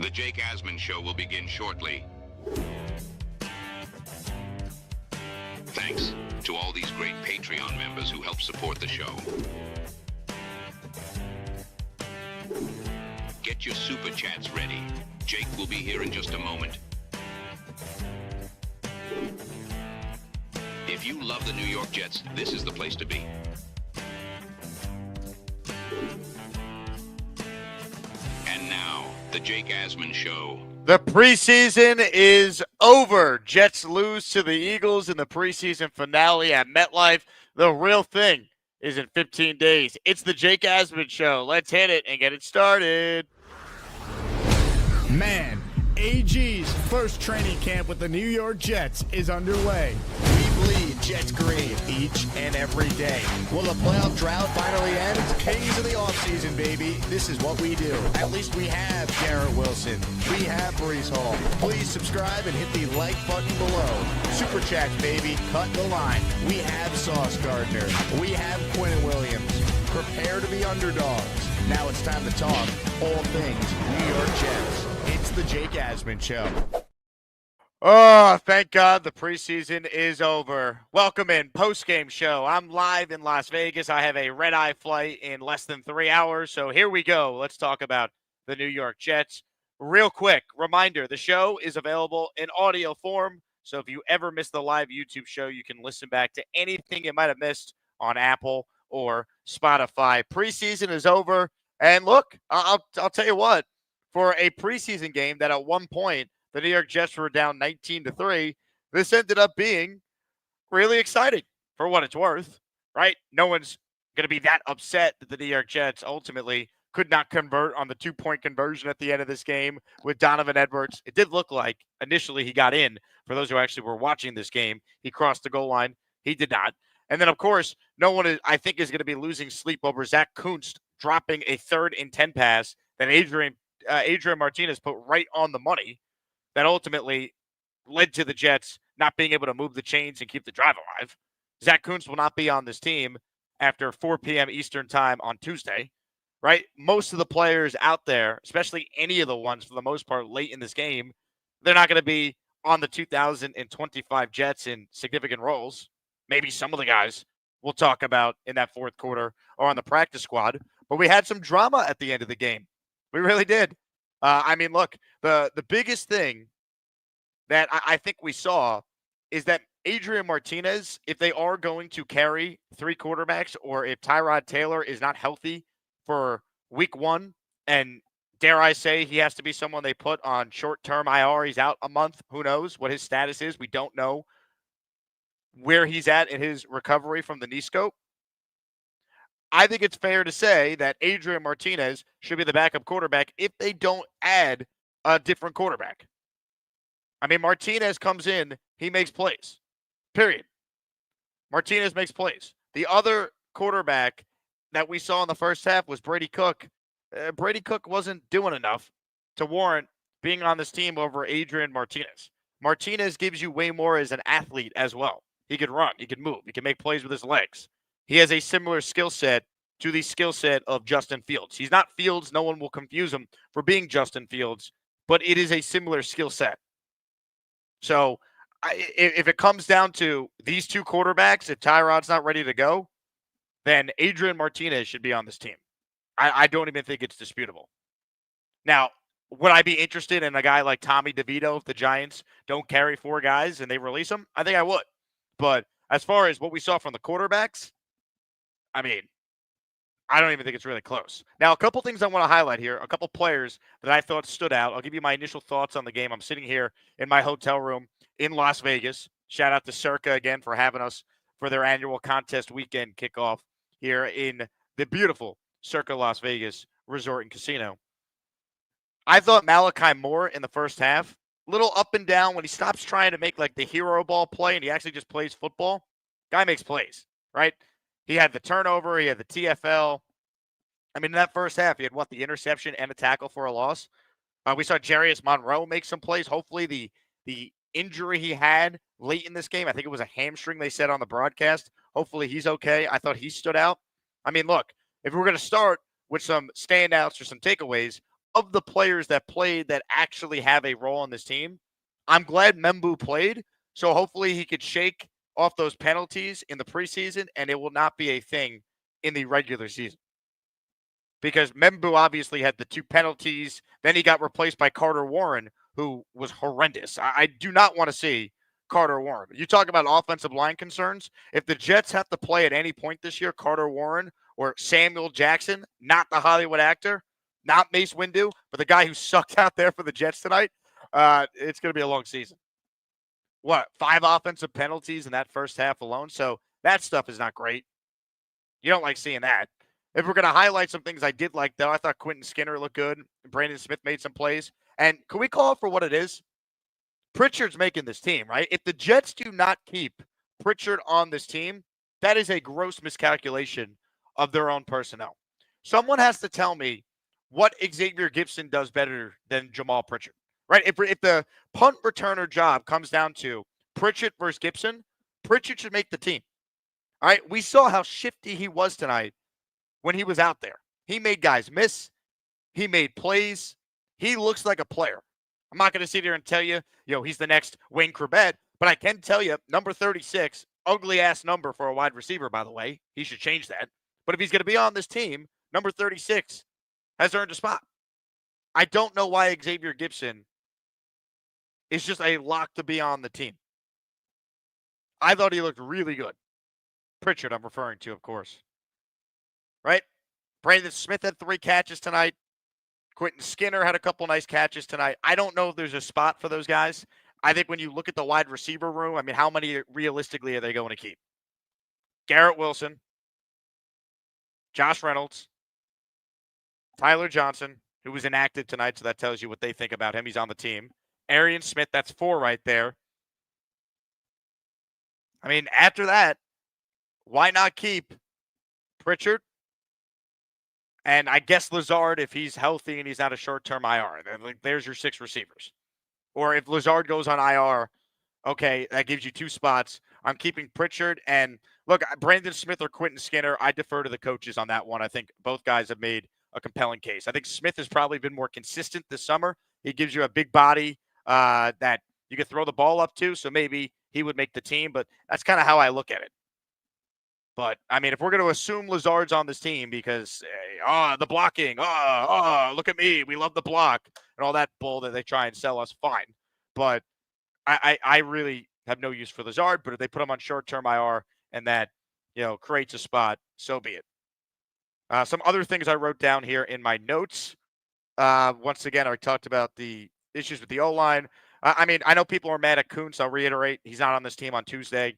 The Jake Asman Show will begin shortly. Thanks to all these great Patreon members who help support the show. Get your SuperChats ready. Jake will be here in just a moment. If you love the New York Jets, this is the place to be. And now, the Jake Asman Show. The preseason is over. Jets lose to the Eagles in the preseason finale at MetLife. The real thing is in 15 days. It's the Jake Asman Show. Let's hit it and get it started. Man, AG's first training camp with the New York Jets is underway. We bleed Jets green each and every day. Will the playoff drought finally end? Kings of the offseason, baby. This is what we do. At least we have Garrett Wilson. We have Breece Hall. Please subscribe and hit the like button below. Super Chats, baby. Cut the line. We have Sauce Gardner. We have Quentin Williams. Prepare to be underdogs. Now it's time to talk all things New York Jets. It's the Jake Asman Show. Oh, thank God the preseason is over. Welcome in, Postgame Show. I'm live in Las Vegas. I have a red-eye flight in less than 3 hours, so here we go. Let's talk about the New York Jets. Real quick, reminder, the show is available in audio form, so if you ever miss the live YouTube show, you can listen back to anything you might have missed on Apple or Spotify. Preseason is over, and look, I'll tell you what, for a preseason game that at one point the New York Jets were down 19-3, this ended up being really exciting for what it's worth, right? No one's going to be that upset that the New York Jets ultimately could not convert on the two-point conversion at the end of this game with Donovan Edwards. It did look like initially he got in. For those who actually were watching this game, he crossed the goal line. He did not. And then, of course, no one, I think, is going to be losing sleep over Zach Kuntz dropping a 3rd and 10 pass that Adrian Martinez put right on the money that ultimately led to the Jets not being able to move the chains and keep the drive alive. Zach Kuntz will not be on this team after 4 p.m. Eastern time on Tuesday, right? Most of the players out there, especially any of the ones for the most part late in this game, they're not going to be on the 2025 Jets in significant roles. Maybe some of the guys we'll talk about in that fourth quarter or on the practice squad. But we had some drama at the end of the game. We really did. Look, the biggest thing that I think we saw is that Adrian Martinez, if they are going to carry 3 quarterbacks or if Tyrod Taylor is not healthy for week 1, and dare I say he has to be someone they put on short-term IR, he's out a month. Who knows what his status is? We don't know where he's at in his recovery from the knee scope. I think it's fair to say that Adrian Martinez should be the backup quarterback if they don't add a different quarterback. Martinez comes in, he makes plays, period. Martinez makes plays. The other quarterback that we saw in the first half was Brady Cook. Brady Cook wasn't doing enough to warrant being on this team over Adrian Martinez. Martinez gives you way more as an athlete as well. He can run, he can move, he can make plays with his legs. He has a similar skill set to the skill set of Justin Fields. He's not Fields. No one will confuse him for being Justin Fields, but it is a similar skill set. So if it comes down to these 2 quarterbacks, if Tyrod's not ready to go, then Adrian Martinez should be on this team. I don't even think it's disputable. Now, would I be interested in a guy like Tommy DeVito if the Giants don't carry 4 guys and they release him? I think I would. But as far as what we saw from the quarterbacks, I don't even think it's really close. Now, a couple things I want to highlight here, a couple players that I thought stood out. I'll give you my initial thoughts on the game. I'm sitting here in my hotel room in Las Vegas. Shout out to Circa again for having us for their annual contest weekend kickoff here in the beautiful Circa Las Vegas Resort and Casino. I thought Malachi Moore in the first half, little up and down when he stops trying to make like the hero ball play and he actually just plays football. Guy makes plays, right? He had the turnover. He had the TFL. In that first half, he had the interception and a tackle for a loss. We saw Jarius Monroe make some plays. Hopefully the injury he had late in this game, I think it was a hamstring they said on the broadcast. Hopefully he's okay. I thought he stood out. Look, if we're going to start with some standouts or some takeaways, of the players that played that actually have a role on this team, I'm glad Membu played. So hopefully he could shake off those penalties in the preseason, and it will not be a thing in the regular season. Because Membu obviously had the 2 penalties. Then he got replaced by Carter Warren, who was horrendous. I do not want to see Carter Warren. You talk about offensive line concerns. If the Jets have to play at any point this year, Carter Warren or Samuel Jackson, not the Hollywood actor, not Mace Windu, but the guy who sucked out there for the Jets tonight, it's going to be a long season. What, 5 offensive penalties in that first half alone? So that stuff is not great. You don't like seeing that. If we're going to highlight some things I did like, though, I thought Quentin Skinner looked good. Brandon Smith made some plays. And can we call it for what it is? Pritchard's making this team, right? If the Jets do not keep Pritchard on this team, that is a gross miscalculation of their own personnel. Someone has to tell me what Xavier Gibson does better than Jamal Pritchard, right? If the punt returner job comes down to Pritchard versus Gibson, Pritchard should make the team. All right, we saw how shifty he was tonight when he was out there. He made guys miss. He made plays. He looks like a player. I'm not going to sit here and tell you, he's the next Wayne Corbett, but I can tell you, number 36, ugly-ass number for a wide receiver, by the way. He should change that. But if he's going to be on this team, number 36 has earned a spot. I don't know why Xavier Gibson is just a lock to be on the team. I thought he looked really good. Pritchard, I'm referring to, of course. Right? Brandon Smith had 3 catches tonight. Quentin Skinner had a couple nice catches tonight. I don't know if there's a spot for those guys. I think when you look at the wide receiver room, how many realistically are they going to keep? Garrett Wilson, Josh Reynolds, Tyler Johnson, who was inactive tonight, so that tells you what they think about him. He's on the team. Arian Smith, that's 4 right there. After that, why not keep Pritchard? And I guess Lazard, if he's healthy and he's not a short-term IR, then there's your 6 receivers. Or if Lazard goes on IR, okay, that gives you 2 spots. I'm keeping Pritchard. And look, Brandon Smith or Quentin Skinner, I defer to the coaches on that one. I think both guys have made a compelling case. I think Smith has probably been more consistent this summer. He gives you a big body that you can throw the ball up to, so maybe he would make the team. But that's kind of how I look at it. But, if we're going to assume Lazard's on this team because, the blocking, look at me, we love the block, and all that bull that they try and sell us, fine. But I really have no use for Lazard, but if they put him on short-term IR and that, creates a spot, so be it. Some other things I wrote down here in my notes. Once again, I talked about the issues with the O-line. I know people are mad at Kuntz. I'll reiterate, he's not on this team on Tuesday.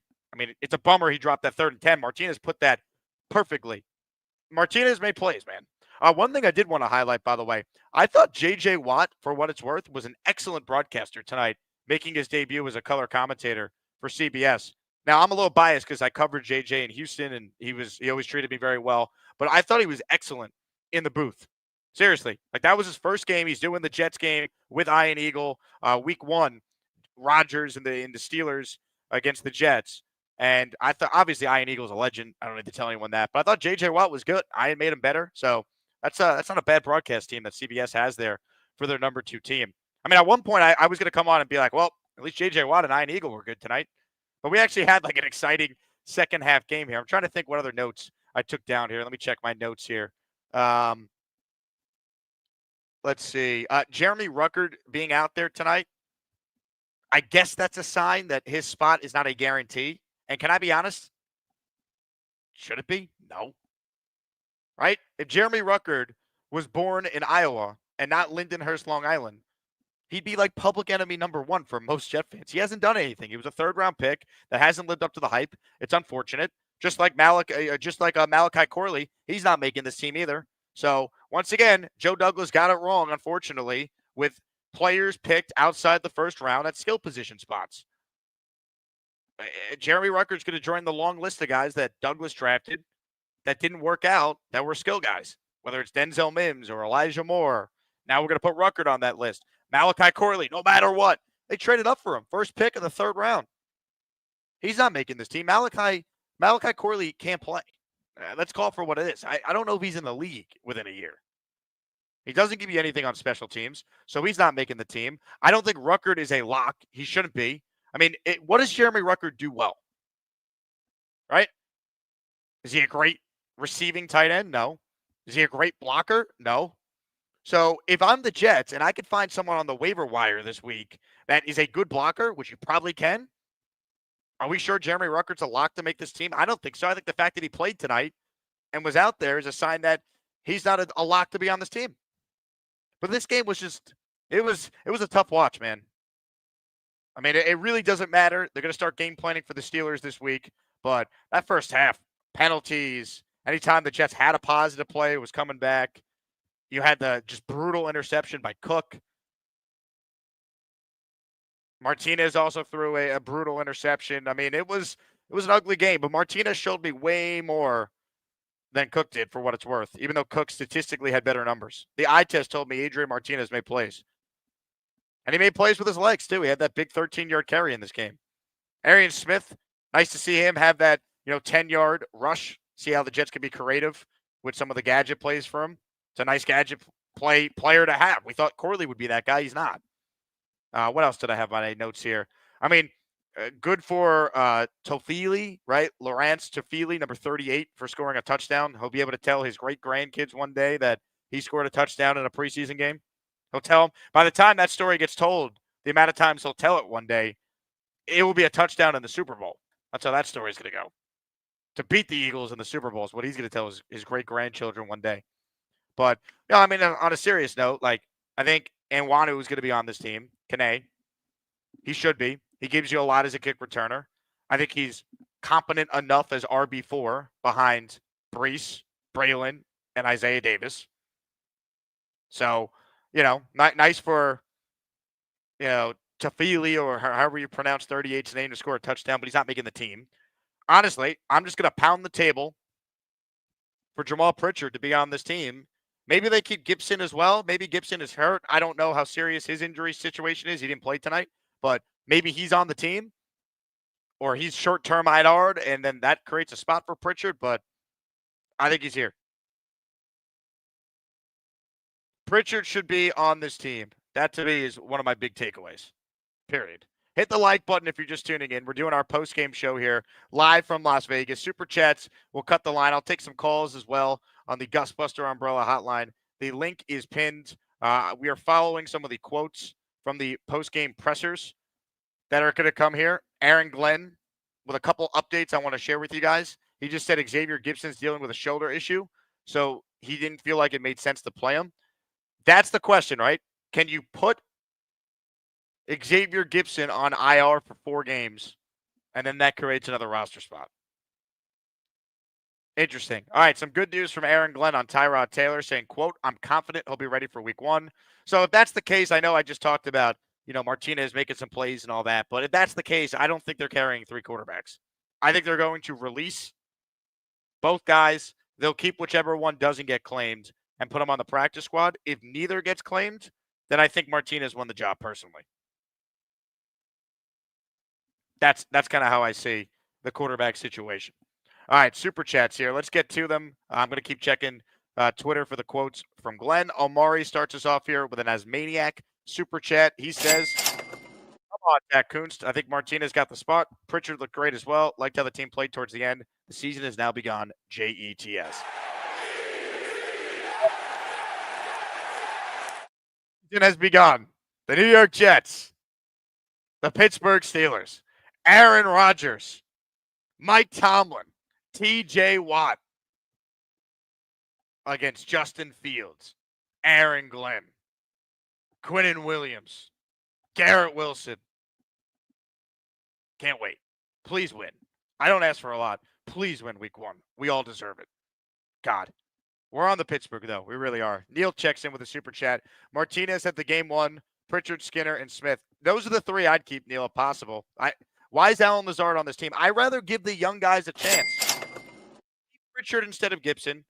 It's a bummer he dropped that 3rd and 10. Martinez put that perfectly. Martinez made plays, man. One thing I did want to highlight, by the way, I thought J.J. Watt, for what it's worth, was an excellent broadcaster tonight, making his debut as a color commentator for CBS. Now, I'm a little biased because I covered J.J. in Houston, and he always treated me very well. But I thought he was excellent in the booth. Seriously. That was his first game. He's doing the Jets game with Ian Eagle. Week 1, Rodgers and the Steelers against the Jets. And I thought, obviously, Ian Eagle's a legend. I don't need to tell anyone that. But I thought J.J. Watt was good. Ian made him better. So that's not a bad broadcast team that CBS has there for their number 2 team. At one point, I was going to come on and be like, well, at least J.J. Watt and Ian Eagle were good tonight. But we actually had an exciting second half game here. I'm trying to think what other notes I took down here. Let me check my notes here. Let's see. Jeremy Ruckert being out there tonight, I guess that's a sign that his spot is not a guarantee. And can I be honest? Should it be? No. Right? If Jeremy Ruckert was born in Iowa and not Lindenhurst, Long Island, he'd be like public enemy number 1 for most Jet fans. He hasn't done anything. He was a 3rd-round pick that hasn't lived up to the hype. It's unfortunate. Just like Malachi Corley, he's not making this team either. So, once again, Joe Douglas got it wrong, unfortunately, with players picked outside the 1st round at skill position spots. Jeremy Ruckert's going to join the long list of guys that Douglas drafted that didn't work out that were skill guys, whether it's Denzel Mims or Elijah Moore. Now we're going to put Ruckert on that list. Malachi Corley, no matter what. They traded up for him. 1st pick of the 3rd round. He's not making this team. Malachi Corley can't play. Let's call it for what it is. I don't know if he's in the league within a year. He doesn't give you anything on special teams, so he's not making the team. I don't think Ruckert is a lock. He shouldn't be. I mean, what does Jeremy Ruckert do well? Right? Is he a great receiving tight end? No. Is he a great blocker? No. So if I'm the Jets and I could find someone on the waiver wire this week that is a good blocker, which you probably can, are we sure Jeremy Ruckert's a lock to make this team? I don't think so. I think the fact that he played tonight and was out there is a sign that he's not a lock to be on this team. But this game was just, it was a tough watch, man. I mean, it really doesn't matter. They're going to start game planning for the Steelers this week. But that first half, penalties, anytime the Jets had a positive play, it was coming back. You had the just brutal interception by Cook. Martinez also threw a brutal interception. I mean, it was an ugly game, but Martinez showed me way more than Cook did for what it's worth, even though Cook statistically had better numbers. The eye test told me Adrian Martinez made plays. And he made plays with his legs, too. He had that big 13-yard carry in this game. Arian Smith, nice to see him have that, 10-yard rush. See how the Jets can be creative with some of the gadget plays for him. It's a nice gadget player to have. We thought Corley would be that guy. He's not. What else did I have on my notes here? I mean, good for Tofili, right? Lawrence Tofili, number 38, for scoring a touchdown. He'll be able to tell his great-grandkids one day that he scored a touchdown in a preseason game. He'll tell them, by the time that story gets told, the amount of times he'll tell it one day, it will be a touchdown in the Super Bowl. That's how that story is going to go. To beat the Eagles in the Super Bowl is what he's going to tell his great-grandchildren one day. But, I mean, on a serious note, I think Nwanu is going to be on this team. Kane. He should be. He gives you a lot as a kick returner. I think he's competent enough as RB4 behind Brees, Braylon, and Isaiah Davis. So, nice for, Tafili, or however you pronounce 38's name, to score a touchdown, but he's not making the team. Honestly, I'm just going to pound the table for Jamal Pritchard to be on this team. Maybe they keep Gibson as well. Maybe Gibson is hurt. I don't know how serious his injury situation is. He didn't play tonight, but maybe he's on the team, or he's short-term IR'd, and then that creates a spot for Pritchard, but I think he's here. Pritchard should be on this team. That, to me, is one of my big takeaways, period. Hit the like button if you're just tuning in. We're doing our post-game show here live from Las Vegas. Super Chats, we'll cut the line. I'll take some calls as well on the Gusbuster Umbrella hotline. The link is pinned. We are following some of the quotes from the post-game pressers that are going to come here. Aaron Glenn with a couple updates I want to share with you guys. He just said Xavier Gibson's dealing with a shoulder issue, so he didn't feel like it made sense to play him. That's the question, right? Can you put Xavier Gibson on IR for 4 games, and then that creates another roster spot? Interesting. All right, some good news from Aaron Glenn on Tyrod Taylor saying, quote, "I'm confident he'll be ready for week 1. So if that's the case, I know I just talked about, Martinez making some plays and all that, but if that's the case, I don't think they're carrying 3 quarterbacks. I think they're going to release both guys. They'll keep whichever one doesn't get claimed and put them on the practice squad. If neither gets claimed, then I think Martinez won the job personally. That's kind of how I see the quarterback situation. All right, Super Chats here. Let's get to them. I'm going to keep checking Twitter for the quotes from Glenn. Omari starts us off here with an Asmaniac Super Chat. He says, "Come on, Dak Kunst. I think Martinez got the spot. Pritchard looked great as well. Liked how the team played towards the end. The season has now begun. JETS." Season has begun. The New York Jets, the Pittsburgh Steelers, Aaron Rodgers, Mike Tomlin, TJ Watt against Justin Fields, Aaron Glenn, Quinnen Williams, Garrett Wilson. Can't wait. Please win. I don't ask for a lot. Please win week 1. We all deserve it. God. We're on the Pittsburgh, though. We really are. Neil checks in with a Super Chat. Martinez had the game 1. Pritchard, Skinner, and Smith. Those are the 3 I'd keep, Neil, if possible. Why is Alan Lazard on this team? I'd rather give the young guys a chance. Keep Pritchard instead of Gibson.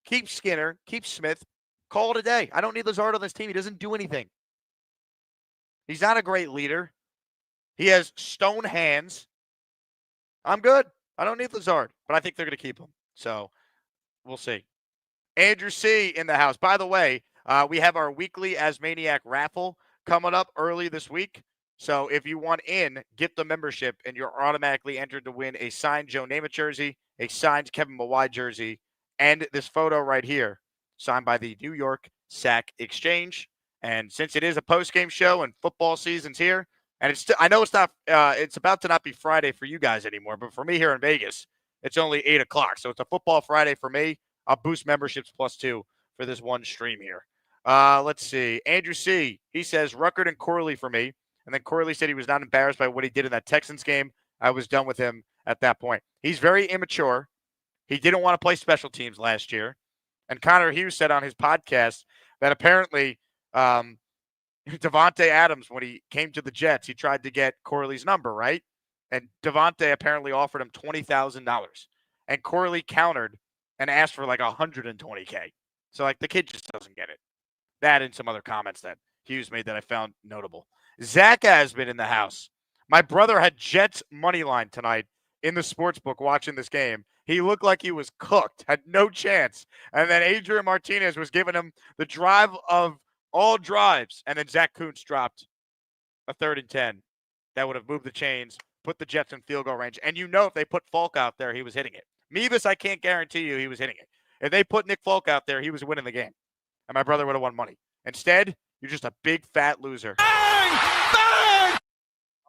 Keep Skinner. Keep Smith. Call it a day. I don't need Lazard on this team. He doesn't do anything. He's not a great leader. He has stone hands. I'm good. I don't need Lazard, but I think they're going to keep him. So we'll see. Andrew C. in the house. By the way, We have our weekly Asmaniac raffle coming up early this week. So if you want in, get the membership, and you're automatically entered to win a signed Joe Namath jersey, a signed Kevin Mawai jersey, and this photo right here, signed by the New York Sack Exchange. And since it is a post-game show and football season's here, and I know it's not, it's about to not be Friday for you guys anymore, but for me here in Vegas, it's only 8 o'clock. So it's a football Friday for me. I'll boost memberships +2 for this one stream here. Let's see. Andrew C., he says, Ruckert and Corley for me. And then Corley said he was not embarrassed by what he did in that Texans game. I was done with him at that point. He's very immature. He didn't want to play special teams last year. And Connor Hughes said on his podcast that apparently Devontae Adams, when he came to the Jets, he tried to get Corley's number, right? And Devontae apparently offered him $20,000. And Corley countered and asked for like $120K. So, like, the kid just doesn't get it. That and some other comments that Hughes made that I found notable. Zach has been in the house. My brother had Jets money line tonight in the sports book watching this game. He looked like he was cooked, had no chance. And then Adrian Martinez was giving him the drive of all drives. And then Zach Kuntz dropped a 3rd and 10 that would have moved the chains, put the Jets in field goal range. And you know if they put Falk out there, he was hitting it. Mevis, I can't guarantee you he was hitting it. If they put Nick Falk out there, he was winning the game. And my brother would have won money. Instead, you're just a big, fat loser. Bang! Bang!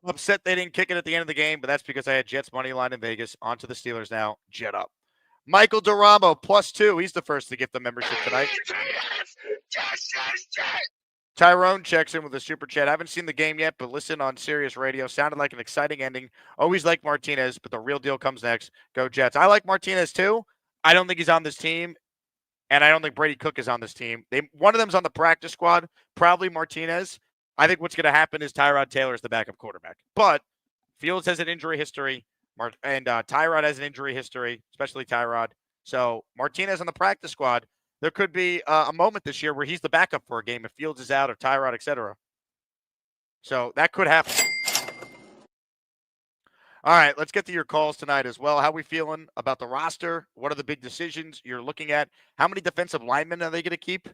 I'm upset they didn't kick it at the end of the game, but that's because I had Jets money line in Vegas. On to the Steelers now. Jet up. Michael Duramo, +2. He's the first to get the membership tonight. Tyrone checks in with a super chat. I haven't seen the game yet, but listen on Sirius Radio. Sounded like an exciting ending. Always like Martinez, but the real deal comes next. Go Jets. I like Martinez too. I don't think he's on this team, and I don't think Brady Cook is on this team. One of them's on the practice squad, probably Martinez. I think what's going to happen is Tyrod Taylor is the backup quarterback. But Fields has an injury history, and Tyrod has an injury history, especially Tyrod. So Martinez on the practice squad, there could be a moment this year where he's the backup for a game if Fields is out or Tyrod, etc. So that could happen. All right, let's get to your calls tonight as well. How are we feeling about the roster? What are the big decisions you're looking at? How many defensive linemen are they going to keep?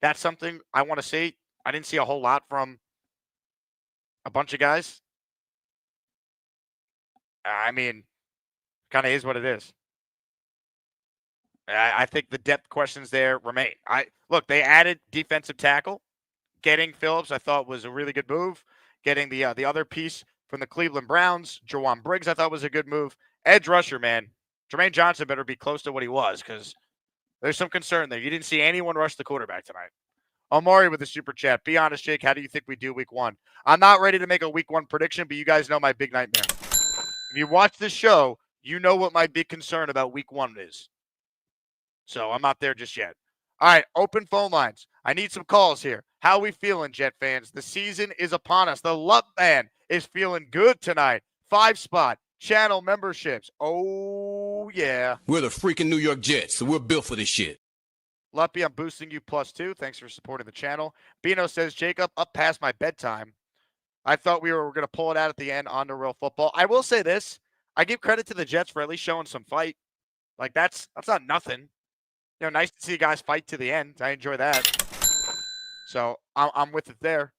That's something I want to see. I didn't see a whole lot from a bunch of guys. I mean, kind of is what it is. I think the depth questions there remain. Look, they added defensive tackle. Getting Phillips, I thought, was a really good move. Getting the other piece from the Cleveland Browns, Jawan Briggs, I thought was a good move. Edge rusher, man. Jermaine Johnson better be close to what he was because there's some concern there. You didn't see anyone rush the quarterback tonight. Omari with the super chat. Be honest, Jake. How do you think we do week 1? I'm not ready to make a week 1 prediction, but you guys know my big nightmare. If you watch this show, you know what my big concern about week 1 is. So I'm not there just yet. All right, open phone lines. I need some calls here. How are we feeling, Jet fans? The season is upon us. The Lup Man is feeling good tonight. 5-spot channel memberships. Oh, yeah. We're the freaking New York Jets, so we're built for this shit. Luppy, I'm boosting you +2. Thanks for supporting the channel. Bino says, Jacob, up past my bedtime. I thought we were going to pull it out at the end on the real football. I will say this. I give credit to the Jets for at least showing some fight. Like, that's not nothing. You know, nice to see guys fight to the end. I enjoy that. So I'm with it there.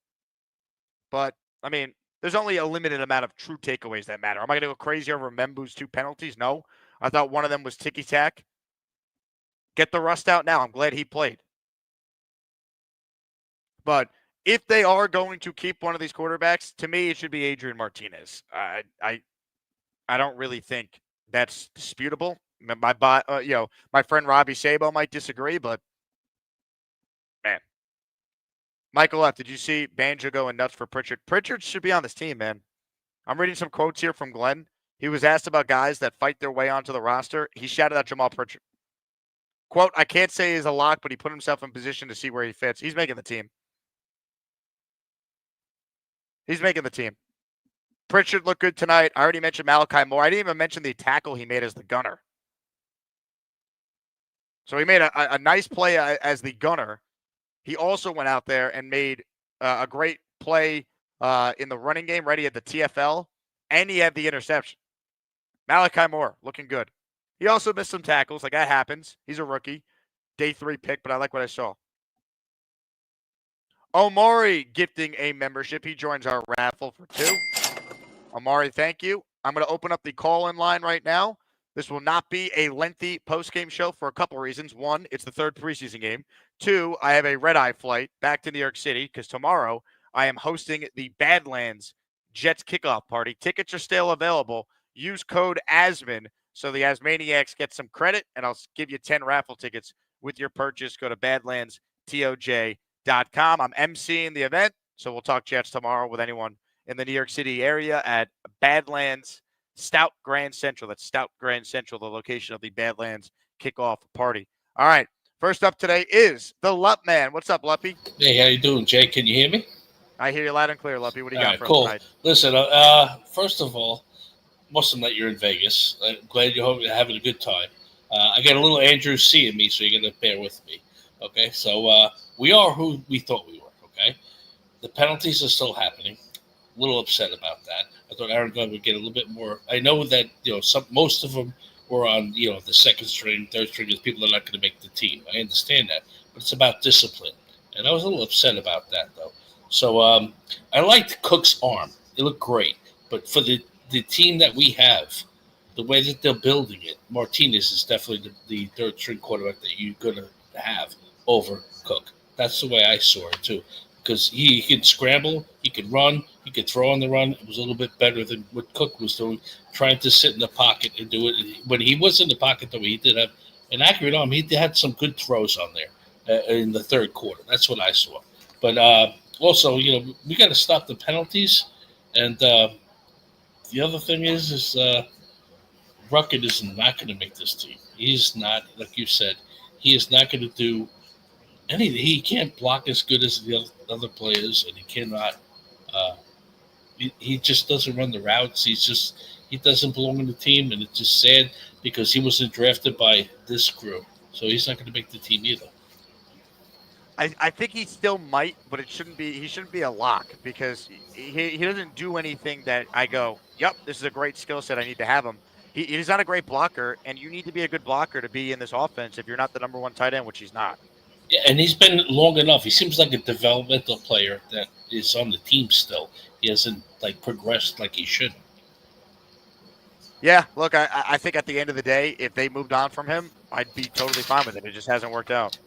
But, I mean, there's only a limited amount of true takeaways that matter. Am I going to go crazy over Membu's 2 penalties? No. I thought one of them was ticky-tack. Get the rust out now. I'm glad he played. But if they are going to keep one of these quarterbacks, to me, it should be Adrian Martinez. I don't really think that's disputable. My friend Robbie Sabo might disagree, but man. Michael F., did you see Banjo going nuts for Pritchard? Pritchard should be on this team, man. I'm reading some quotes here from Glenn. He was asked about guys that fight their way onto the roster. He shouted out Jamal Pritchard. Quote, I can't say he's a lock, but he put himself in position to see where he fits. He's making the team. He's making the team. Pritchard looked good tonight. I already mentioned Malachi Moore. I didn't even mention the tackle he made as the gunner. So he made a nice play as the gunner. He also went out there and made a great play in the running game, right? He had the TFL, and he had the interception. Malachi Moore, looking good. He also missed some tackles. Like, that happens. He's a rookie. Day 3 pick, but I like what I saw. Omari gifting a membership. He joins our raffle for 2. Omari, thank you. I'm going to open up the call-in line right now. This will not be a lengthy post-game show for a couple reasons. 1, it's the 3rd preseason game. 2, I have a red-eye flight back to New York City because tomorrow I am hosting the Badlands Jets kickoff party. Tickets are still available. Use code ASMAN so the Asmaniacs get some credit, and I'll give you 10 raffle tickets with your purchase. Go to badlandstoj.com. I'm emceeing the event, so we'll talk Jets tomorrow with anyone in the New York City area at Badlands Stout Grand Central. That's Stout Grand Central, the location of the Badlands kickoff party. All right. First up today is the Lup Man. What's up, Luppy? Hey, how you doing, Jay? Can you hear me? I hear you loud and clear, Luppy. What do you got for cool. us tonight? Listen, first of all, must admit you're in Vegas. I'm glad you're having a good time. I got a little Andrew C in me, so you're going to bear with me. Okay, so we are who we thought we were, okay? The penalties are still happening. A little upset about that. I thought Aaron Gunn would get a little bit more. I know that, most of them were on, the second string, third string, is people that are not going to make the team. I understand that, but it's about discipline. And I was a little upset about that, though. So I liked Cook's arm. It looked great. But for the team that we have, the way that they're building it, Martinez is definitely the third string quarterback that you're going to have over Cook. That's the way I saw it, too. Because he can scramble, he could run, he could throw on the run. It was a little bit better than what Cook was doing, trying to sit in the pocket and do it. When he was in the pocket, though, he did have an accurate arm. He had some good throws on there in the third quarter. That's what I saw. But also, we got to stop the penalties. And the other thing is Ruckert is not going to make this team. He's not, like you said, he is not going to do anything. He can't block as good as the other players, and he cannot. He just doesn't run the routes. He doesn't belong in the team, and it's just sad because he wasn't drafted by this crew, so he's not going to make the team either. I think he still might, but he shouldn't be a lock because he doesn't do anything that I go, yep, this is a great skill set. I need to have him. He's not a great blocker, and you need to be a good blocker to be in this offense if you're not the number 1 tight end, which he's not. Yeah, and he's been long enough. He seems like a developmental player that is on the team still. He hasn't progressed like he should. Yeah, look, I think at the end of the day, if they moved on from him, I'd be totally fine with it. It just hasn't worked out.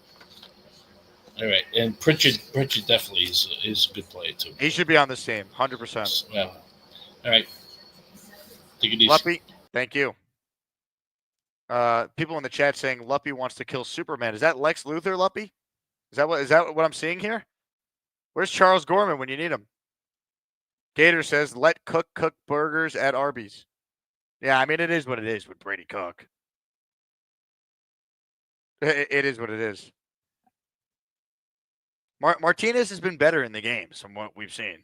All right, and Pritchard definitely is a good player too. He should be on this team, 100%. Yeah. All right. Take it easy. Luppy, thank you. People in the chat saying Luppy wants to kill Superman. Is that Lex Luthor, Luppy? Is that what I'm seeing here? Where's Charles Gorman when you need him? Gator says, let Cook cook burgers at Arby's. Yeah, I mean, it is what it is with Brady Cook. It is what it is. Martinez has been better in the games from what we've seen.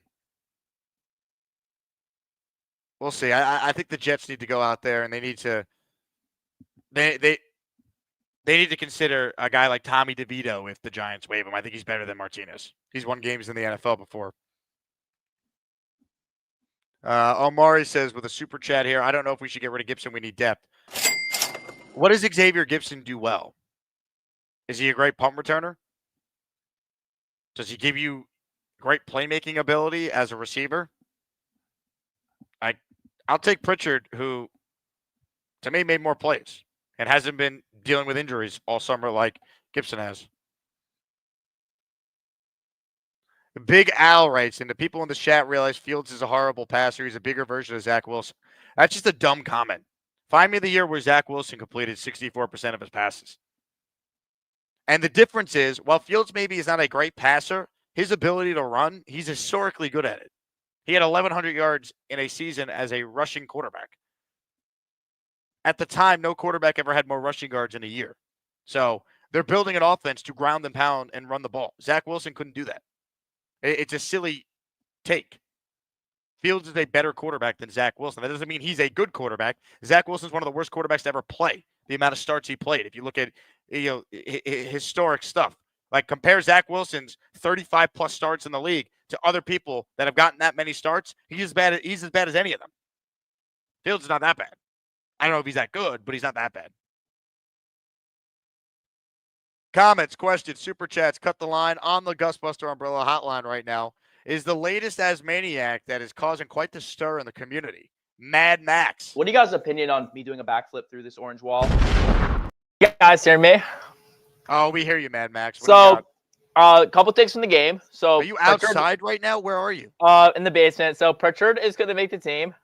We'll see. I think the Jets need to go out there and they need to they need to consider a guy like Tommy DeVito if the Giants waive him. I think he's better than Martinez. He's won games in the NFL before. Omari says with a super chat here, I don't know if we should get rid of Gibson. We need depth. What does Xavier Gibson do well? Is he a great punt returner? Does he give you great playmaking ability as a receiver? I'll take Pritchard, who to me made more plays and hasn't been dealing with injuries all summer like Gibson has. Big Al writes, and the people in the chat realize Fields is a horrible passer. He's a bigger version of Zach Wilson. That's just a dumb comment. Find me the year where Zach Wilson completed 64% of his passes. And the difference is, while Fields maybe is not a great passer, his ability to run, he's historically good at it. He had 1,100 yards in a season as a rushing quarterback. At the time, no quarterback ever had more rushing yards in a year. So they're building an offense to ground and pound and run the ball. Zach Wilson couldn't do that. It's a silly take. Fields is a better quarterback than Zach Wilson. That doesn't mean he's a good quarterback. Zach Wilson's one of the worst quarterbacks to ever play. The amount of starts he played. If you look at historic stuff, like compare Zach Wilson's 35+ starts in the league to other people that have gotten that many starts, he's as bad as any of them. Fields is not that bad. I don't know if he's that good, but he's not that bad. Comments, questions, super chats, cut the line on the Gusbuster Umbrella hotline right now is the latest Asmaniac that is causing quite the stir in the community. Mad Max. What do you guys' opinion on me doing a backflip through this orange wall? You guys hear me? Oh, we hear you, Mad Max. So, a couple things from the game. So, are you outside right now? Where are you? In the basement. So, Pritchard is going to make the team.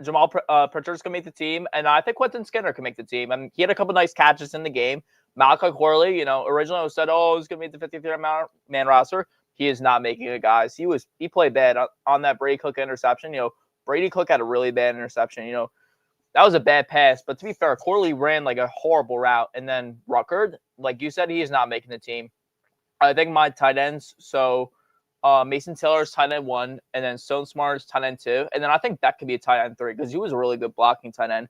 Jamal Pritchard's going to make the team. And I think Quentin Skinner can make the team. And he had a couple nice catches in the game. Malachi Corley, originally it was said, oh, he's going to make the 53rd man roster. He is not making it, guys. He played bad on that Brady Cook interception. Brady Cook had a really bad interception. That was a bad pass. But to be fair, Corley ran like a horrible route. And then Ruckert, like you said, he is not making the team. I think my tight ends, so Mason Taylor is tight end 1, and then Stone Smart is tight end 2. And then I think Beck could be a tight end 3 because he was a really good blocking tight end.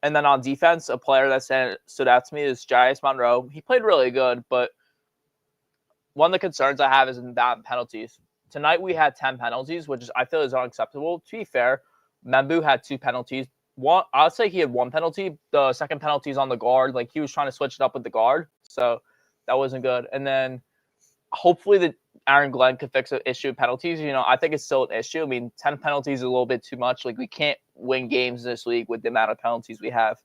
And then on defense, a player that stood out to me is Jairus Monroe. He played really good, but one of the concerns I have is in penalties. Tonight we had 10 penalties, which I feel is unacceptable. To be fair, Membu had 2 penalties. I'd say he had 1 penalty. The second penalty is on the guard. Like, he was trying to switch it up with the guard, so that wasn't good. And then hopefully Aaron Glenn could fix the issue of penalties. I think it's still an issue. I mean, 10 penalties is a little bit too much. Like, we can't win games this league with the amount of penalties we have.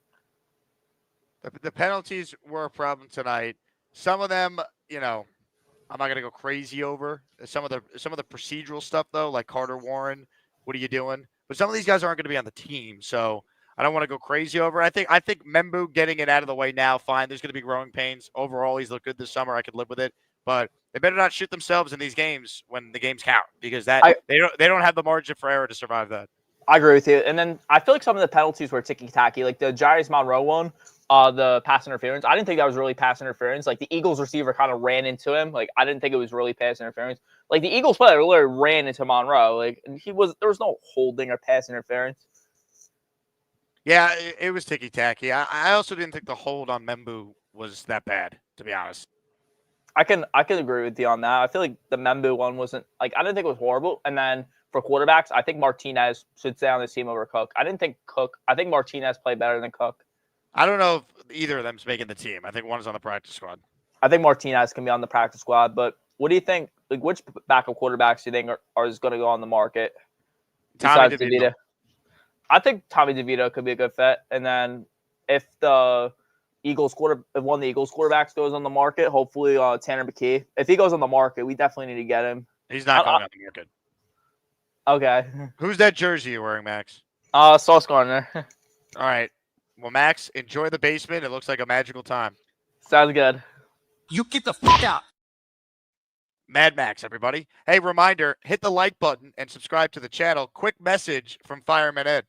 The penalties were a problem tonight. Some of them, I'm not going to go crazy over. Some of the procedural stuff, though, like Carter Warren, what are you doing? But some of these guys aren't going to be on the team, so I don't want to go crazy over. I think Membu getting it out of the way now, fine. There's going to be growing pains. Overall, he's looked good this summer. I could live with it. But they better not shoot themselves in these games when the games count, because they don't have the margin for error to survive that. I agree with you. And then I feel like some of the penalties were ticky-tacky. Like the Jairus Monroe one, the pass interference. I didn't think that was really pass interference. Like, the Eagles receiver kind of ran into him. Like, I didn't think it was really pass interference. Like, the Eagles player literally ran into Monroe. Like, and there was no holding or pass interference. Yeah, it was ticky-tacky. I also didn't think the hold on Membu was that bad, to be honest. I can agree with you on that. I feel like the Membu one wasn't, like, I didn't think it was horrible. And then for quarterbacks, I think Martinez should stay on this team over Cook. I think Martinez played better than Cook. I don't know if either of them's making the team. I think one is on the practice squad. I think Martinez can be on the practice squad. But what do you think? Like, which backup quarterbacks do you think are going to go on the market? Tommy DeVito. I think Tommy DeVito could be a good fit. And then if one of the Eagles quarterbacks goes on the market, hopefully Tanner McKee. If he goes on the market, we definitely need to get him. He's not going on the market. Okay. Who's that jersey you're wearing, Max? Sauce Gardner. All right. Well, Max, enjoy the basement. It looks like a magical time. Sounds good. You get the fuck out. Mad Max, everybody. Hey, reminder, hit the like button and subscribe to the channel. Quick message from Fireman Ed.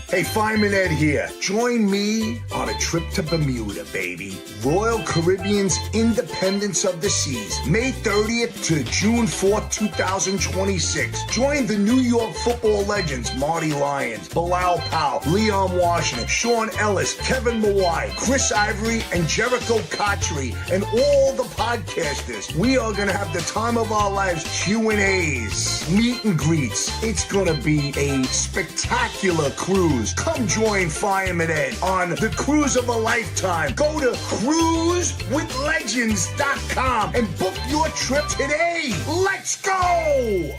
Hey, Fireman Ed here. Join me on a trip to Bermuda, baby. Royal Caribbean's Independence of the Seas, May 30th to June 4th, 2026. Join the New York football legends Marty Lyons, Bilal Powell, Leon Washington, Sean Ellis, Kevin Mawai, Chris Ivory, and Jericho Cotchery, and all the podcasters. We are going to have the time of our lives. Q&As, meet and greets. It's going to be a spectacular cruise. Come join Fireman Ed on the cruise of a lifetime. Go to cruiseWithLegends.com and book your trip today. Let's go!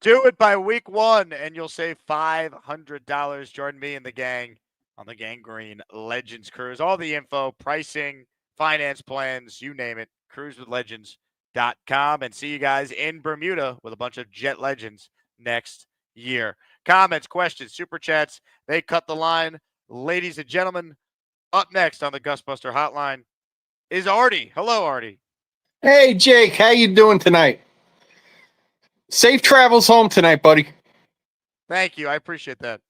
Do it by week 1, and you'll save $500. Join me and the gang on the Gang Green Legends Cruise. All the info, pricing, finance plans, you name it, cruisewithlegends.com. And see you guys in Bermuda with a bunch of Jet Legends next year. Comments, questions, super chats, they cut the line. Ladies and gentlemen, up next on the Gusbuster Hotline is Artie. Hello, Artie. Hey, Jake. How you doing tonight? Safe travels home tonight, buddy. Thank you. I appreciate that.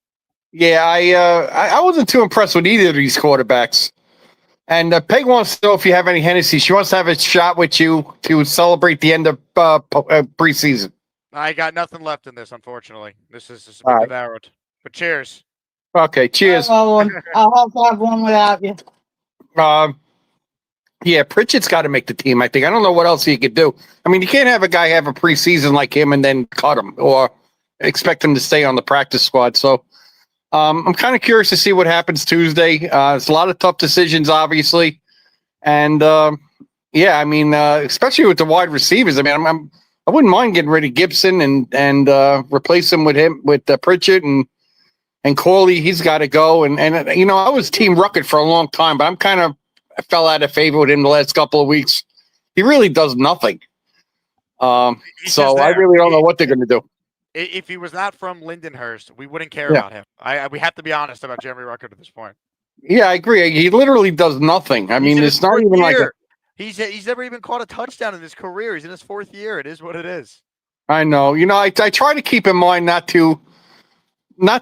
Yeah, I wasn't too impressed with either of these quarterbacks. And Peg wants to know if you have any Hennessy. She wants to have a shot with you to celebrate the end of preseason. I got nothing left in this, unfortunately. This is been devoured. But cheers. Okay, cheers. I'll have one without you. Yeah, Pritchett's got to make the team, I think. I don't know what else he could do. I mean, you can't have a guy have a preseason like him and then cut him or expect him to stay on the practice squad. So I'm kind of curious to see what happens Tuesday. It's a lot of tough decisions, obviously. And Yeah, I mean, especially with the wide receivers. I mean, I wouldn't mind getting rid of Gibson and replace him with Pritchett and Corley. He's got to go. And I was Team Ruckert for a long time, but I fell out of favor with him the last couple of weeks. He really does nothing. So I really don't know what they're going to do. If he was not from Lindenhurst, we wouldn't care about him. We have to be honest about Jeremy Ruckert at this point. Yeah, I agree. He literally does nothing. I mean, it's not even like he's never even caught a touchdown in his career. He's in his 4th year. It is what it is. I know. I try to keep in mind not to the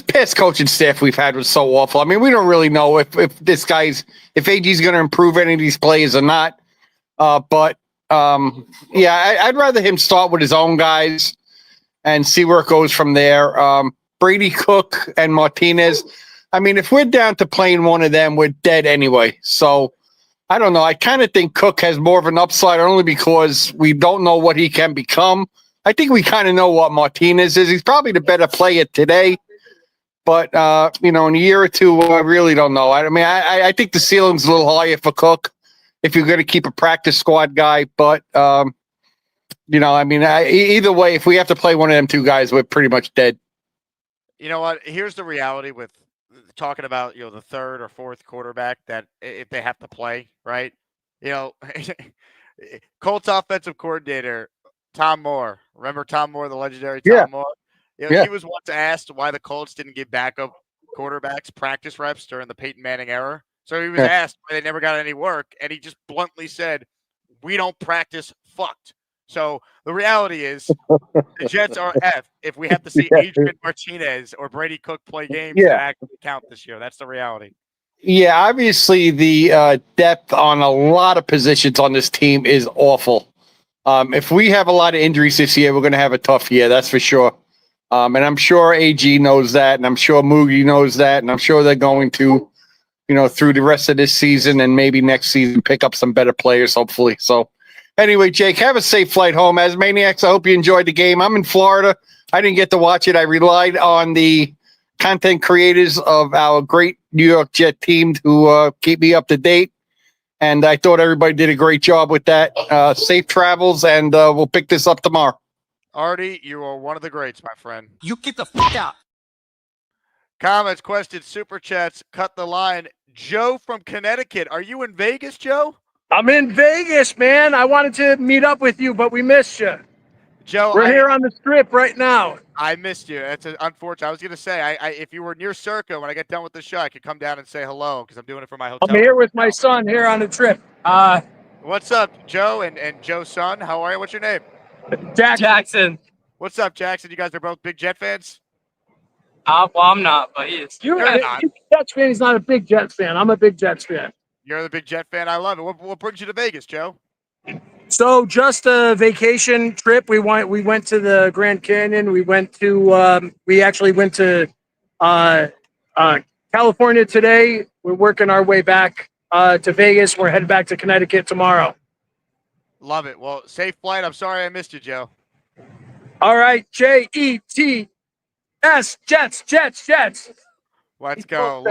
past coaching staff we've had was so awful. I mean, we don't really know if AG's going to improve any of these players or not. But I'd rather him start with his own guys and see where it goes from there. Brady, Cook, and Martinez. I mean, if we're down to playing one of them, we're dead anyway. So I don't know. I kind of think Cook has more of an upside only because we don't know what he can become. I think we kind of know what Martinez is. He's probably the better player today. But, in a year or two, I really don't know. I think the ceiling's a little higher for Cook if you're going to keep a practice squad guy. But, either way, if we have to play one of them two guys, we're pretty much dead. You know what? Here's the reality with talking about, the 3rd or 4th quarterback that if they have to play, right? Colts offensive coordinator, Tom Moore. Remember Tom Moore, the legendary Tom Moore? He was once asked why the Colts didn't give backup quarterbacks practice reps during the Peyton Manning era. So he was asked why they never got any work, and he just bluntly said, "We don't practice fucked." So the reality is the Jets are F if we have to see Adrian Martinez or Brady Cook play games that actually count this year. That's the reality. Yeah, obviously the depth on a lot of positions on this team is awful. If we have a lot of injuries this year, we're going to have a tough year. That's for sure. And I'm sure AG knows that, and I'm sure Moogie knows that, and I'm sure they're going to, through the rest of this season and maybe next season, pick up some better players, hopefully. So anyway, Jake, have a safe flight home. As Maniacs, I hope you enjoyed the game. I'm in Florida. I didn't get to watch it. I relied on the content creators of our great New York Jet team to keep me up to date. And I thought everybody did a great job with that. Safe travels, and we'll pick this up tomorrow. Artie, you are one of the greats, my friend. You get the fuck out. Comments, questions, super chats, cut the line. Joe from Connecticut. Are you in Vegas, Joe? I'm in Vegas, man. I wanted to meet up with you, but we missed you. Joe, we're here on the strip right now. I missed you. That's unfortunate. I was going to say, if you were near Circa, when I get done with the show, I could come down and say hello because I'm doing it for my hotel. I'm here with my son here on the trip. What's up, Joe and Joe's son? How are you? What's your name? Jackson. What's up, Jackson? You guys are both big Jet fans? Well, I'm not, but he is. He's a Jets fan. He's not a big Jets fan. I'm a big Jets fan. You're the big Jet fan. I love it. What brings you to Vegas, Joe? So just a vacation trip. We went to the Grand Canyon. We went to we actually went to California today. We're working our way back to Vegas. We're headed back to Connecticut tomorrow. Love it. Well, safe flight. I'm sorry I missed you, Joe. All right, JETS, Jets. Let's go.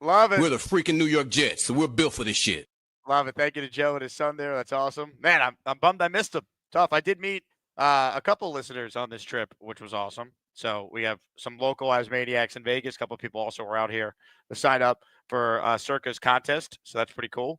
Love it. We're the freaking New York Jets, so we're built for this shit. Love it. Thank you to Joe and his son there. That's awesome. Man, I'm bummed I missed him. Tough. I did meet a couple listeners on this trip, which was awesome. So we have some localized maniacs in Vegas. A couple of people also were out here to sign up for Circa's contest. So that's pretty cool.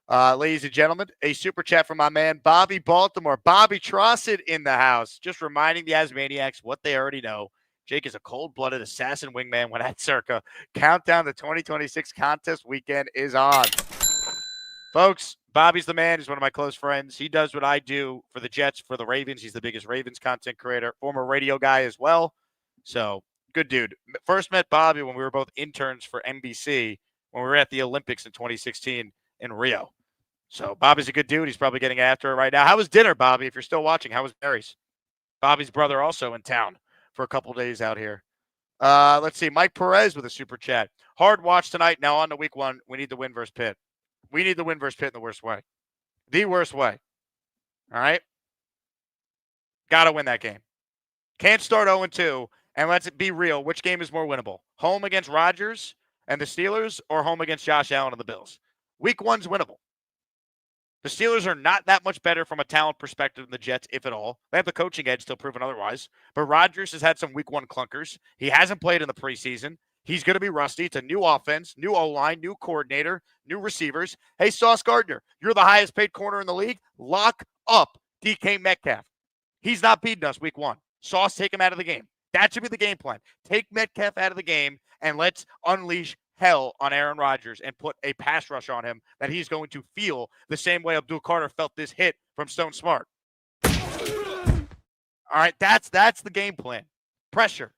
Ladies and gentlemen, a super chat from my man, Bobby Baltimore. Bobby Trossett in the house. Just reminding the Asmaniacs what they already know. Jake is a cold-blooded assassin wingman when at Circa. Countdown to 2026 contest weekend is on. Folks, Bobby's the man. He's one of my close friends. He does what I do for the Jets, for the Ravens. He's the biggest Ravens content creator, former radio guy as well. So, good dude. First met Bobby when we were both interns for NBC when we were at the Olympics in 2016 in Rio. So, Bobby's a good dude. He's probably getting after it right now. How was dinner, Bobby? If you're still watching, how was Mary's? Bobby's brother also in town for a couple days out here. Let's see. Mike Perez with a super chat. Hard watch tonight. Now on to week one. We need the win versus Pitt. We need the win versus Pitt in the worst way. The worst way. All right? Got to win that game. Can't start 0-2. And let's be real. Which game is more winnable? Home against Rodgers and the Steelers, or home against Josh Allen and the Bills. Week 1's winnable. The Steelers are not that much better from a talent perspective than the Jets, if at all. They have the coaching edge still proven otherwise. But Rodgers has had some week 1 clunkers. He hasn't played in the preseason. He's going to be rusty. It's a new offense, new O-line, new coordinator, new receivers. Hey, Sauce Gardner, you're the highest paid corner in the league. Lock up DK Metcalf. He's not beating us week 1. Sauce, take him out of the game. That should be the game plan. Take Metcalf out of the game, and let's unleash hell on Aaron Rodgers and put a pass rush on him that he's going to feel the same way Abdul Carter felt this hit from Stone Smart. All right, that's the game plan. Pressure.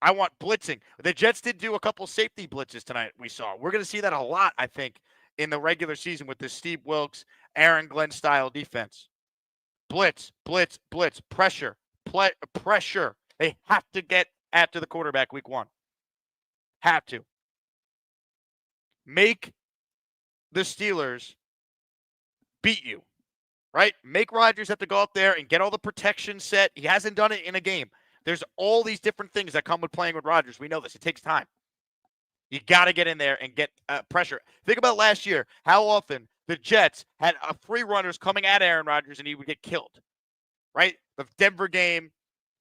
I want blitzing. The Jets did do a couple safety blitzes tonight, we saw. We're going to see that a lot, I think, in the regular season with this Steve Wilks, Aaron Glenn style defense. Blitz, blitz, blitz, pressure, pressure. They have to get after the quarterback week 1. Have to. Make the Steelers beat you, right? Make Rodgers have to go up there and get all the protection set. He hasn't done it in a game. There's all these different things that come with playing with Rodgers. We know this. It takes time. You got to get in there and get pressure. Think about last year, how often the Jets had free runners coming at Aaron Rodgers and he would get killed, right? The Denver game,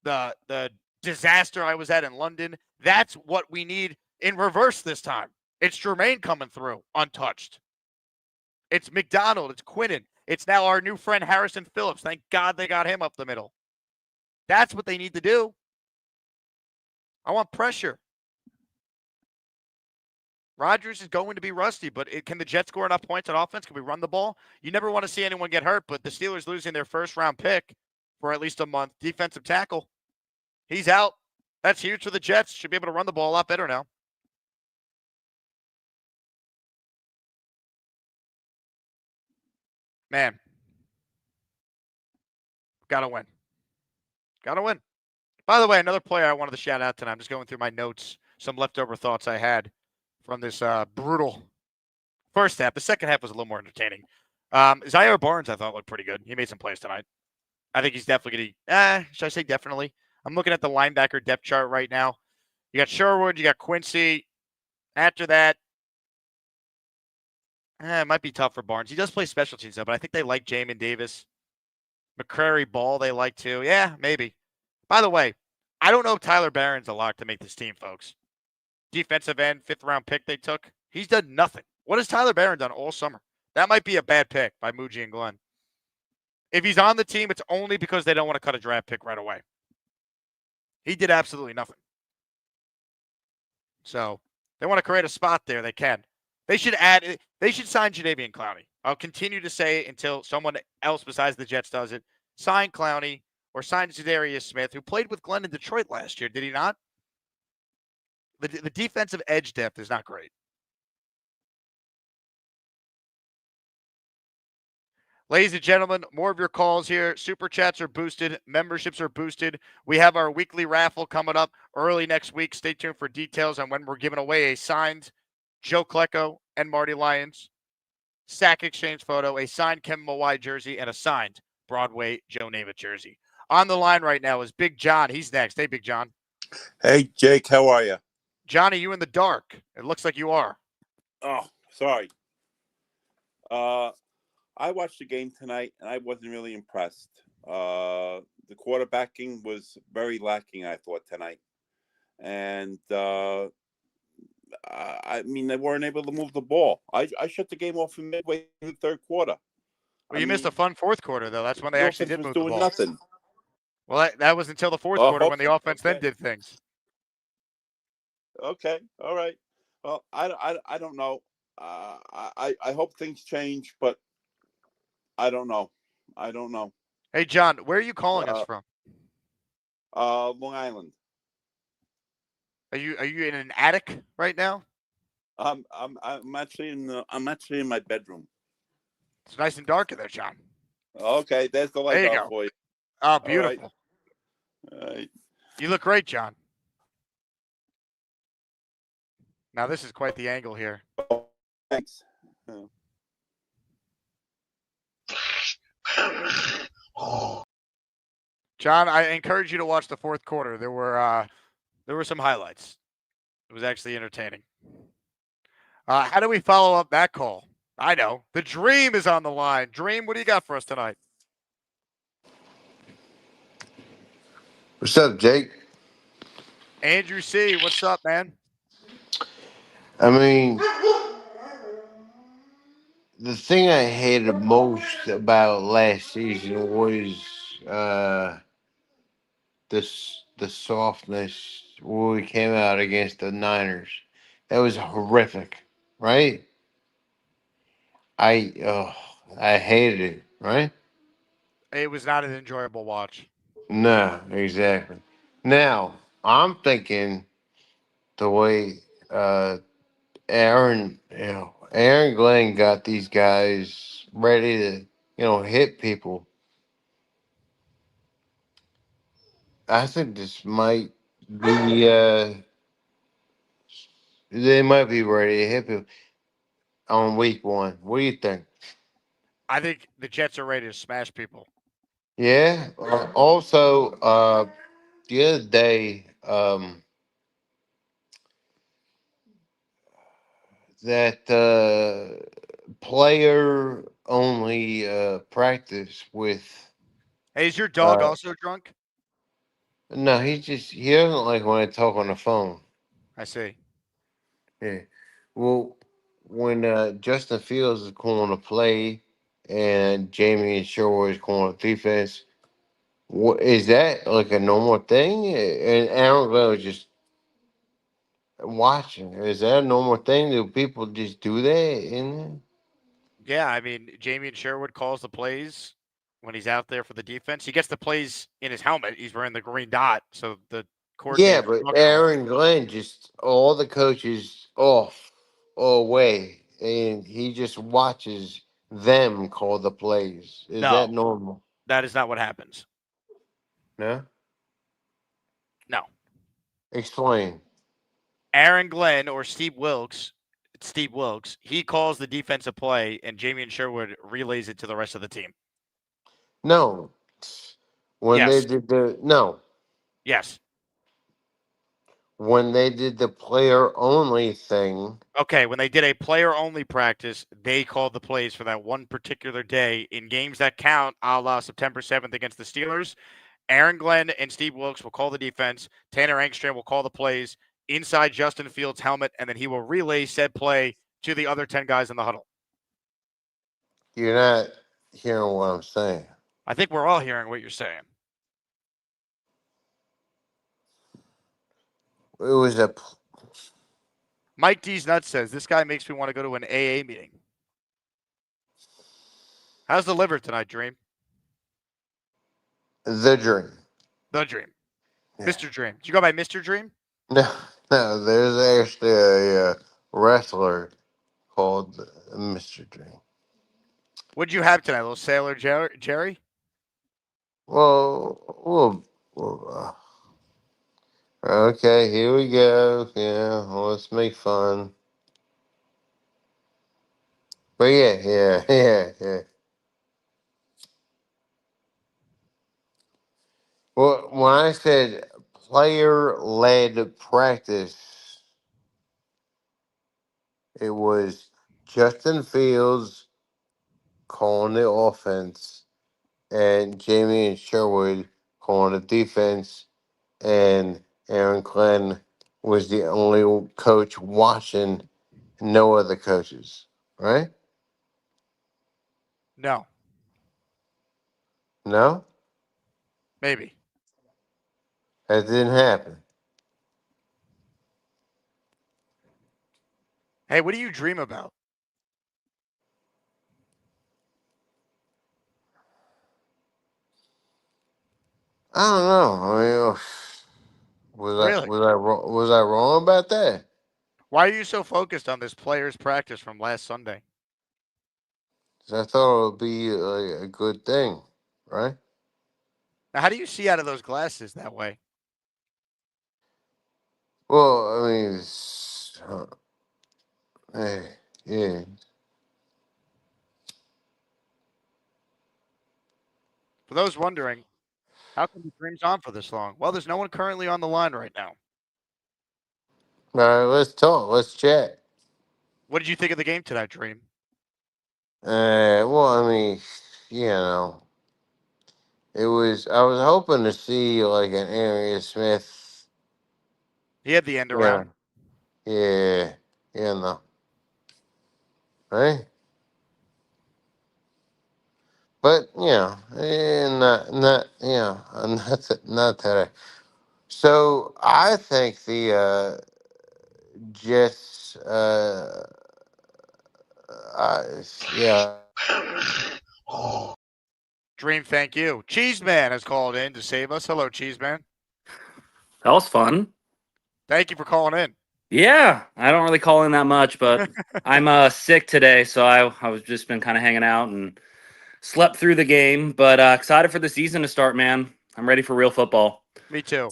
the disaster I was at in London. That's what we need in reverse this time. It's Jermaine coming through untouched. It's McDonald. It's Quinnen. It's now our new friend Harrison Phillips. Thank God they got him up the middle. That's what they need to do. I want pressure. Rodgers is going to be rusty, but can the Jets score enough points on offense? Can we run the ball? You never want to see anyone get hurt, but the Steelers losing their first-round pick for at least a month. Defensive tackle. He's out. That's huge for the Jets. Should be able to run the ball a lot better now. Man. Got to win. Got to win. By the way, another player I wanted to shout out tonight. I'm just going through my notes, some leftover thoughts I had from this brutal first half. The second half was a little more entertaining. Zaire Barnes, I thought, looked pretty good. He made some plays tonight. I think he's definitely going to, should I say definitely? I'm looking at the linebacker depth chart right now. You got Sherwood, you got Quincy. After that, it might be tough for Barnes. He does play special teams, though, but I think they like Jamin Davis. McCrary Ball, they like too. Yeah, maybe. By the way, I don't know if Tyler Barron's a lock to make this team, folks. Defensive end, 5th-round pick they took. He's done nothing. What has Tyler Barron done all summer? That might be a bad pick by Muji and Glenn. If he's on the team, it's only because they don't want to cut a draft pick right away. He did absolutely nothing. So they want to create a spot there. They can. They should sign Jadeveon Clowney. I'll continue to say it until someone else besides the Jets does it. Sign Clowney or sign Zadarius Smith, who played with Glenn in Detroit last year. Did he not? The defensive edge depth is not great. Ladies and gentlemen, more of your calls here. Super chats are boosted. Memberships are boosted. We have our weekly raffle coming up early next week. Stay tuned for details on when we're giving away a signed Joe Klecko and Marty Lyons sack exchange photo, a signed Kevin Mawai jersey, and a signed Broadway Joe Namath jersey. On the line right now is Big John. He's next. Hey, Big John. Hey, Jake. How are you? Johnny, you in the dark. It looks like you are. Oh, sorry. I watched the game tonight, and I wasn't really impressed. The quarterbacking was very lacking, I thought, tonight. And, I mean, they weren't able to move the ball. I shut the game off in midway through the third quarter. Well, you missed a fun fourth quarter, though. That's when they actually did move the ball. Nothing. Well, that was until the fourth quarter when the offense then did things. Okay, all right. Well, I don't know. I hope things change, but I don't know. I don't know. Hey, John, where are you calling us from? Long Island. Are you in an attic right now? I'm actually in my bedroom. It's nice and dark in there, John. Okay, there's the light There you on go. for you. Oh, beautiful. All right. You look great, John. Now, this is quite the angle here. Thanks. John, I encourage you to watch the fourth quarter. There were some highlights. It was actually entertaining. How do we follow up that call? I know. The Dream is on the line. Dream, what do you got for us tonight? What's up, Jake? Andrew C., what's up, man? I mean, the thing I hated most about last season was the softness when we came out against the Niners. That was horrific, right? I hated it, right? It was not an enjoyable watch. No, exactly. Now I'm thinking the way Aaron Glenn got these guys ready to hit people. I think this might be they might be ready to hit people on week one. What do you think? I think the Jets are ready to smash people. Yeah. Also, the other day, that player only practice with. Hey, is your dog also drunk? No, he doesn't like when I talk on the phone. I see. Yeah. Well, when Justin Fields is calling a play and Jamie and Sherwood is calling a defense, what is that like a normal thing? And Aaron Glenn was just watching. Is that a normal thing? Do people just do that in Yeah, I mean, Jamie and Sherwood calls the plays when he's out there for the defense. He gets the plays in his helmet. He's wearing the green dot, so the Yeah, coordinator but talks to him. Aaron Glenn just all the coaches off away, and he just watches them call the plays. Is that No, normal? that is not what happens. No. No. Explain. Aaron Glenn or Steve Wilkes, he calls the defensive play, and Jamie and Sherwood relays it to the rest of the team. No. When they Yes. did the no. Yes. When they did the player only thing. Okay, when they did a player-only practice, they called the plays for that one particular day in games that count, a la September 7th against the Steelers. Aaron Glenn and Steve Wilkes will call the defense. Tanner Engstrand will call the plays inside Justin Fields' helmet, and then he will relay said play to the other 10 guys in the huddle. You're not hearing what I'm saying. I think we're all hearing what you're saying. It was a Mike D's Nuts says, this guy makes me want to go to an AA meeting. How's the liver tonight, Dream? the dream. The Dream. Yeah. Mr. Dream. Did you go by Mr. Dream? No, no. There's actually a wrestler called Mr. Dream. What'd you have tonight, little Sailor Jerry? Well, okay, here we go. Yeah, let's make fun. But yeah. Well, when I said player-led practice, it was Justin Fields calling the offense and Jamie and Sherwood calling the defense, and Aaron Glenn was the only coach watching, no other coaches, right? No. No? Maybe. That didn't happen. Hey, what do you dream about? I don't know. I mean, Really? was I wrong about that? Why are you so focused on this player's practice from last Sunday? 'Cause I thought it would be a good thing, right? Now, how do you see out of those glasses that way? Well, I mean, hey, yeah. For those wondering, how come the Dream's on for this long? Well, there's no one currently on the line right now. All right, let's talk. Let's chat. What did you think of the game tonight, Dream? Well, I mean, you know, it was. I was hoping to see like an Arian Smith. He had the end Yeah, around. yeah, no, right? But not that. So I think the Jets. Yeah. Dream, thank you. Cheeseman has called in to save us. Hello, Cheeseman. That was fun. Thank you for calling in. Yeah, I don't really call in that much, but I'm sick today, so I was just been kind of hanging out and slept through the game. But excited for the season to start, man. I'm ready for real football. Me too.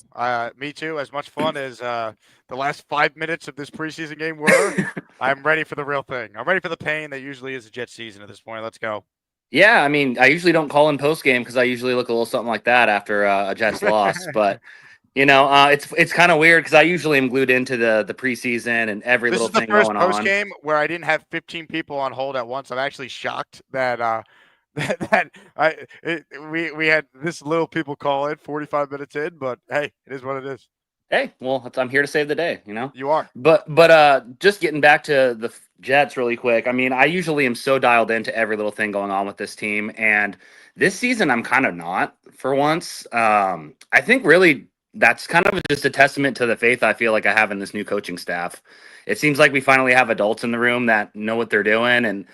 Me too. As much fun as the last 5 minutes of this preseason game were, I'm ready for the real thing. I'm ready for the pain that usually is a Jet season at this point. Let's go. Yeah, I mean, I usually don't call in post game because I usually look a little something like that after a Jets loss. But it's kind of weird because I usually am glued into the preseason and every This little is the thing first going post on. game where I didn't have 15 people on hold at once. I'm actually shocked that we had this little people call in 45 minutes in, but hey, it is what it is. Hey, well, I'm here to save the day, You are. But just getting back to the Jets really quick. I mean, I usually am so dialed into every little thing going on with this team, and this season I'm kind of not for once. I think really that's kind of just a testament to the faith I feel like I have in this new coaching staff. It seems like we finally have adults in the room that know what they're doing, and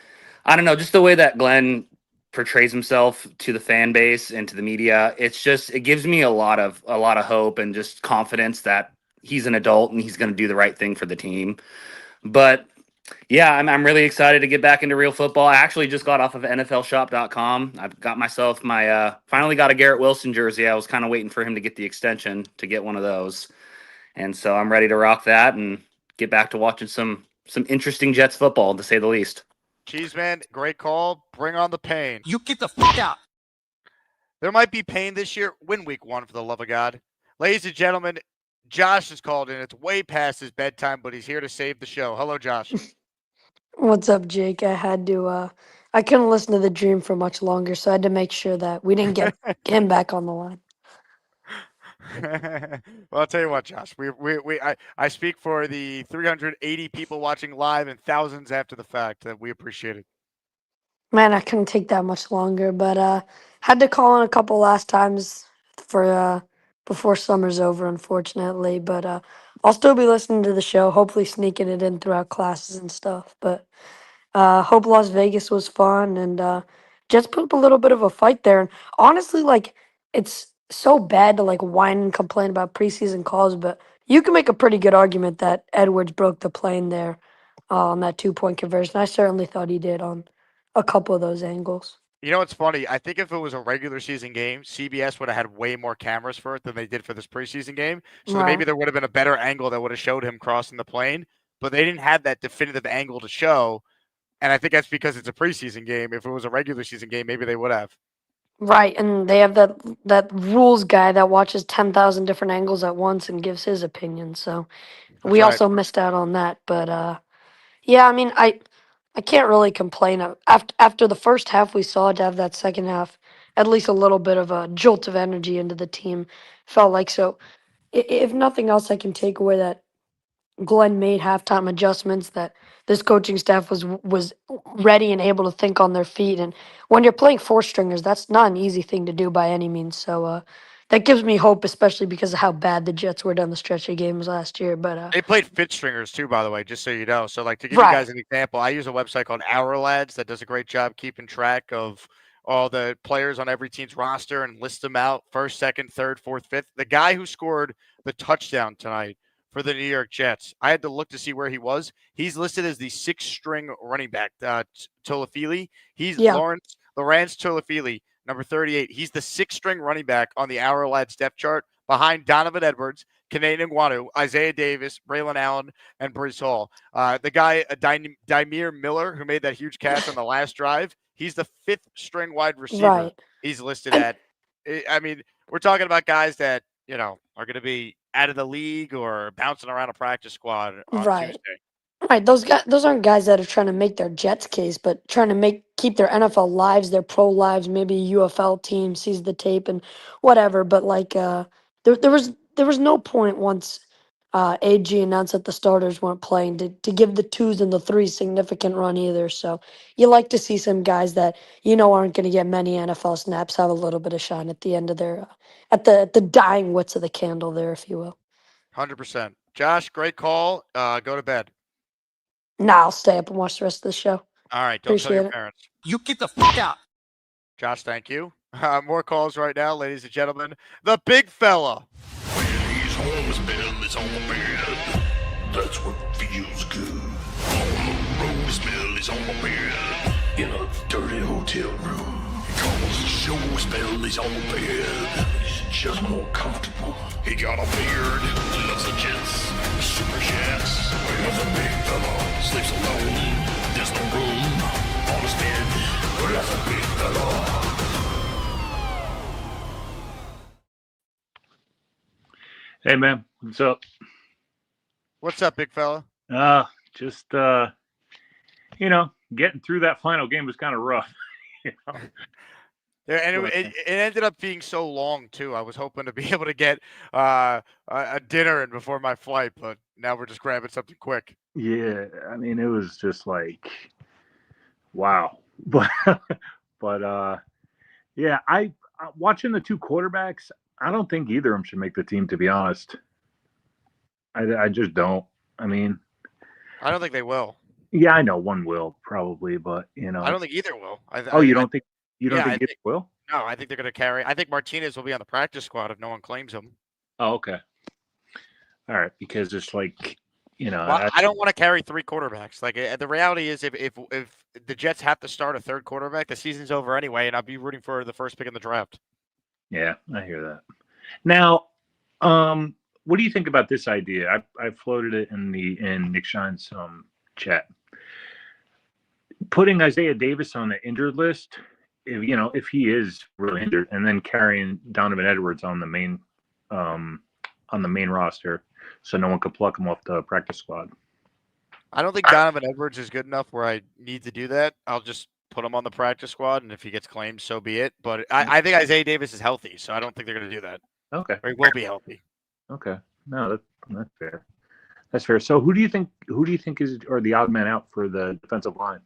I don't know, just the way that Glenn portrays himself to the fan base and to the media, it gives me a lot of hope and just confidence that he's an adult and he's going to do the right thing for the team. But yeah, I'm really excited to get back into real football. I actually just got off of NFLshop.com. I've got myself finally got a Garrett Wilson jersey. I was kind of waiting for him to get the extension to get one of those. And so I'm ready to rock that and get back to watching some interesting Jets football, to say the least. Cheeseman, great call. Bring on the pain. You get the fuck out. There might be pain this year. Win week 1 for the love of God. Ladies and gentlemen, Josh has called in. It's way past his bedtime, but he's here to save the show. Hello, Josh. What's up, Jake? I had to I couldn't listen to the dream for much longer, so I had to make sure that we didn't get him back on the line. Well, I'll tell you what, Josh. I speak for the 380 people watching live and thousands after the fact that we appreciate it. Man, I couldn't take that much longer, but had to call in a couple last times for before summer's over, unfortunately. But I'll still be listening to the show, hopefully sneaking it in throughout classes and stuff. But hope Las Vegas was fun and Jets put up a little bit of a fight there. And honestly, like it's so bad to like whine and complain about preseason calls, but you can make a pretty good argument that Edwards broke the plane there on that 2-point conversion. I certainly thought he did on a couple of those angles. You know what's funny? I think if it was a regular season game, CBS would have had way more cameras for it than they did for this preseason game. So maybe Right. there would have been a better angle that would have showed him crossing the plane, but they didn't have that definitive angle to show. And I think that's because it's a preseason game. If it was a regular season game, maybe they would have. Right, and they have that rules guy that watches 10,000 different angles at once and gives his opinion. So That's we right. also missed out on that. But yeah, I mean, I can't really complain. After the first half we saw, to have that second half, at least a little bit of a jolt of energy into the team, felt like. So if nothing else, I can take away that Glenn made halftime adjustments, that this coaching staff was ready and able to think on their feet. And when you're playing four stringers, that's not an easy thing to do by any means. So that gives me hope, especially because of how bad the Jets were down the stretch of games last year. But They played fit stringers too, by the way, just so you know. So, like, to give you right, guys an example, I use a website called Our Lads that does a great job keeping track of all the players on every team's roster and list them out first, second, third, fourth, fifth. The guy who scored the touchdown tonight for the New York Jets, I had to look to see where he was. He's listed as the sixth-string running back, Tolafili. He's yeah, Lawrence Tolafili, number 38. He's the sixth-string running back on the Our Lads depth chart behind Donovan Edwards, Kane Nguanu, Isaiah Davis, Braylon Allen, and Brees Hall. The guy, Dymere Miller, who made that huge catch on the last drive, he's the fifth-string wide receiver right. he's listed And at. I mean, we're talking about guys that, are going to be out of the league or bouncing around a practice squad on Right. Tuesday. Right, those aren't guys that are trying to make their Jets case, but trying to keep their NFL lives, their pro lives. Maybe a UFL team sees the tape and whatever. But like, there was no point once AG announced that the starters weren't playing to give the twos and the threes significant run either. So you like to see some guys that aren't going to get many NFL snaps have a little bit of shine at the end of their at the dying wits of the candle there, if you will. 100%. Josh, great call. Go to bed. Nah, I'll stay up and watch the rest of the show. All right, don't tell your Appreciate it. parents. You get the fuck out. Josh, thank you. More calls right now, ladies and gentlemen. The big fella. He's home, his bed is on the bed. That's what feels good. On the road, his bed is on the bed. In a dirty hotel room. He calls the show, his bed is on the bed. He's just more comfortable. He got a beard, loves the Jets, SuperChats. He's a big fella, sleeps alone. There's no room on his bed. That's a big fella. Hey man, what's up? What's up, big fella? Just getting through that final game was kind of rough. Yeah, and it ended up being so long too. I was hoping to be able to get a dinner in before my flight, but now we're just grabbing something quick. Yeah, I mean it was just like, wow. But yeah, I watching the two quarterbacks. I don't think either of them should make the team, to be honest. I just don't. I mean, I don't think they will. yeah, I know one will probably, but I don't think either will. you don't think either will? No, I think they're going to carry. I think Martinez will be on the practice squad if no one claims him. Oh, okay. All right, because it's like, Well, I don't want to carry three quarterbacks. Like the reality is, if the Jets have to start a third quarterback, the season's over anyway, and I'll be rooting for the first pick in the draft. Yeah, I hear that. Now, what do you think about this idea? I floated it in Nick Shine's chat. Putting Isaiah Davis on the injured list, if he is really injured, and then carrying Donovan Edwards on the main roster, so no one could pluck him off the practice squad. I don't think Donovan Edwards is good enough where I need to do that. I'll just put him on the practice squad, and if he gets claimed, so be it. But I think Isaiah Davis is healthy, so I don't think they're going to do that. Okay. Or he will be healthy. Okay. No, that's fair. That's fair. So who do you think is the odd man out for the defensive line?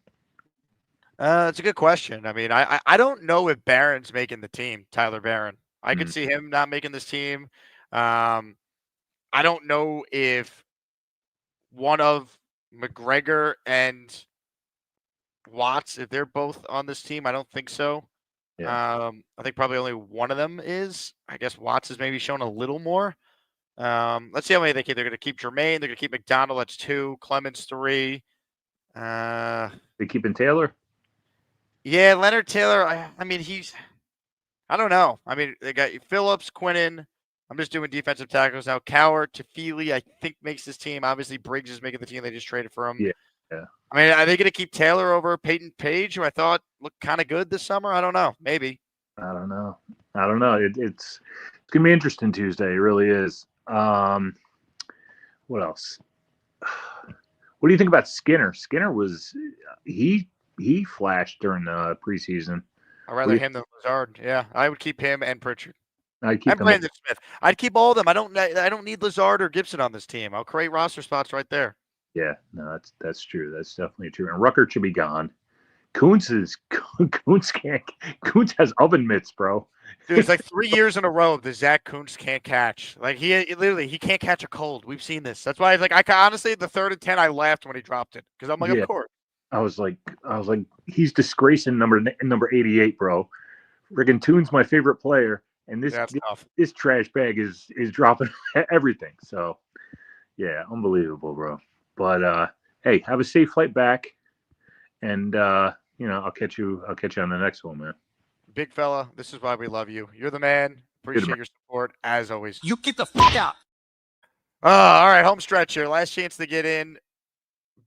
It's a good question. I mean, I don't know if Barron's making the team, Tyler Barron. I could see him not making this team. I don't know if one of McGregor and Watts, if they're both on this team. I don't think so. Yeah. I think probably only one of them is. I guess Watts has maybe shown a little more. Let's see how many they keep. They're going to keep Jermaine. They're going to keep McDonald. That's 2. Clemens 3. They keeping Taylor? Yeah, Leonard Taylor. I mean, I don't know. I mean, they got Phillips, Quinnen. I'm just doing defensive tackles now. Coward, Tafili, I think makes this team. Obviously, Briggs is making the team. They just traded for him. Yeah. I mean, are they going to keep Taylor over Peyton Page, who I thought looked kind of good this summer? I don't know. Maybe. I don't know. It's going to be interesting Tuesday. It really is. What else? What do you think about Skinner? Skinner he flashed during the preseason. I'd rather him than Lazard. Yeah, I would keep him and Pritchard. I'd keep Brandon Smith. I'd keep all of them. I don't need Lazard or Gibson on this team. I'll create roster spots right there. Yeah, no, that's true. That's definitely true. And Rucker should be gone. Kuntz has oven mitts, bro. Dude, it's like 3 years in a row that Zach Kuntz can't catch. Like he can't catch a cold. We've seen this. That's why I honestly the 3rd and 10 I laughed when he dropped it because I'm like, Yeah. Of course. I was like, he's disgracing number 88, bro. Friggin' Toon's my favorite player, and this trash bag is dropping everything. So, yeah, unbelievable, bro. But hey, have a safe flight back, and I'll catch you on the next one, man. Big fella, this is why we love you. You're the man. Appreciate your support as always. You get the fuck out. All right, home stretch here. Last chance to get in.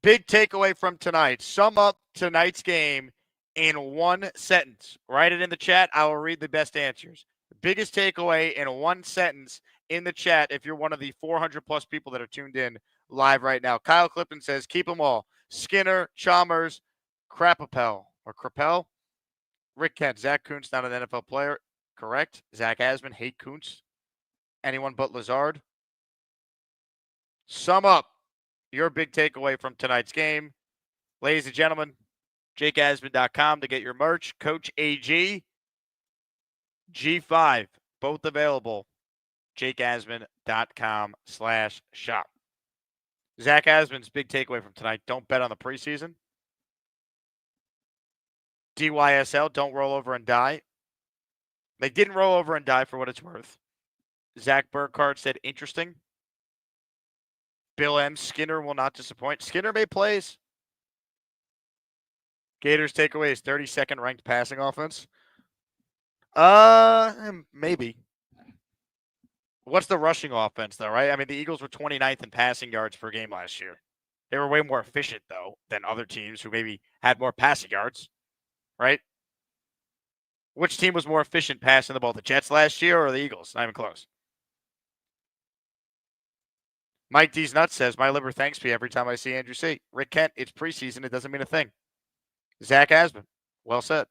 Big takeaway from tonight. Sum up tonight's game in one sentence. Write it in the chat. I will read the best answers. The biggest takeaway in one sentence in the chat if you're one of the 400 plus people that are tuned in live right now. Kyle Clifton says, keep them all. Skinner, Chalmers, Crapapel or Crapel, Rick Kent, Zach Kuntz, not an NFL player. Correct. Zach Asman, hate Kuntz. Anyone but Lazard. Sum up your big takeaway from tonight's game. Ladies and gentlemen, jakeasman.com to get your merch. Coach AG, G5, both available. jakeasman.com/shop. Zach Asman's big takeaway from tonight, don't bet on the preseason. DYSL, don't roll over and die. They didn't roll over and die for what it's worth. Zach Burkhardt said, interesting. Bill M. Skinner will not disappoint. Skinner made plays. Gators takeaway is 32nd ranked passing offense. Maybe. What's the rushing offense, though, right? I mean, the Eagles were 29th in passing yards per game last year. They were way more efficient, though, than other teams who maybe had more passing yards, right? Which team was more efficient passing the ball, the Jets last year or the Eagles? Not even close. Mike D's Nuts says, my liver thanks me every time I see Andrew C. Rick Kent, it's preseason. It doesn't mean a thing. Zach Asman, well said.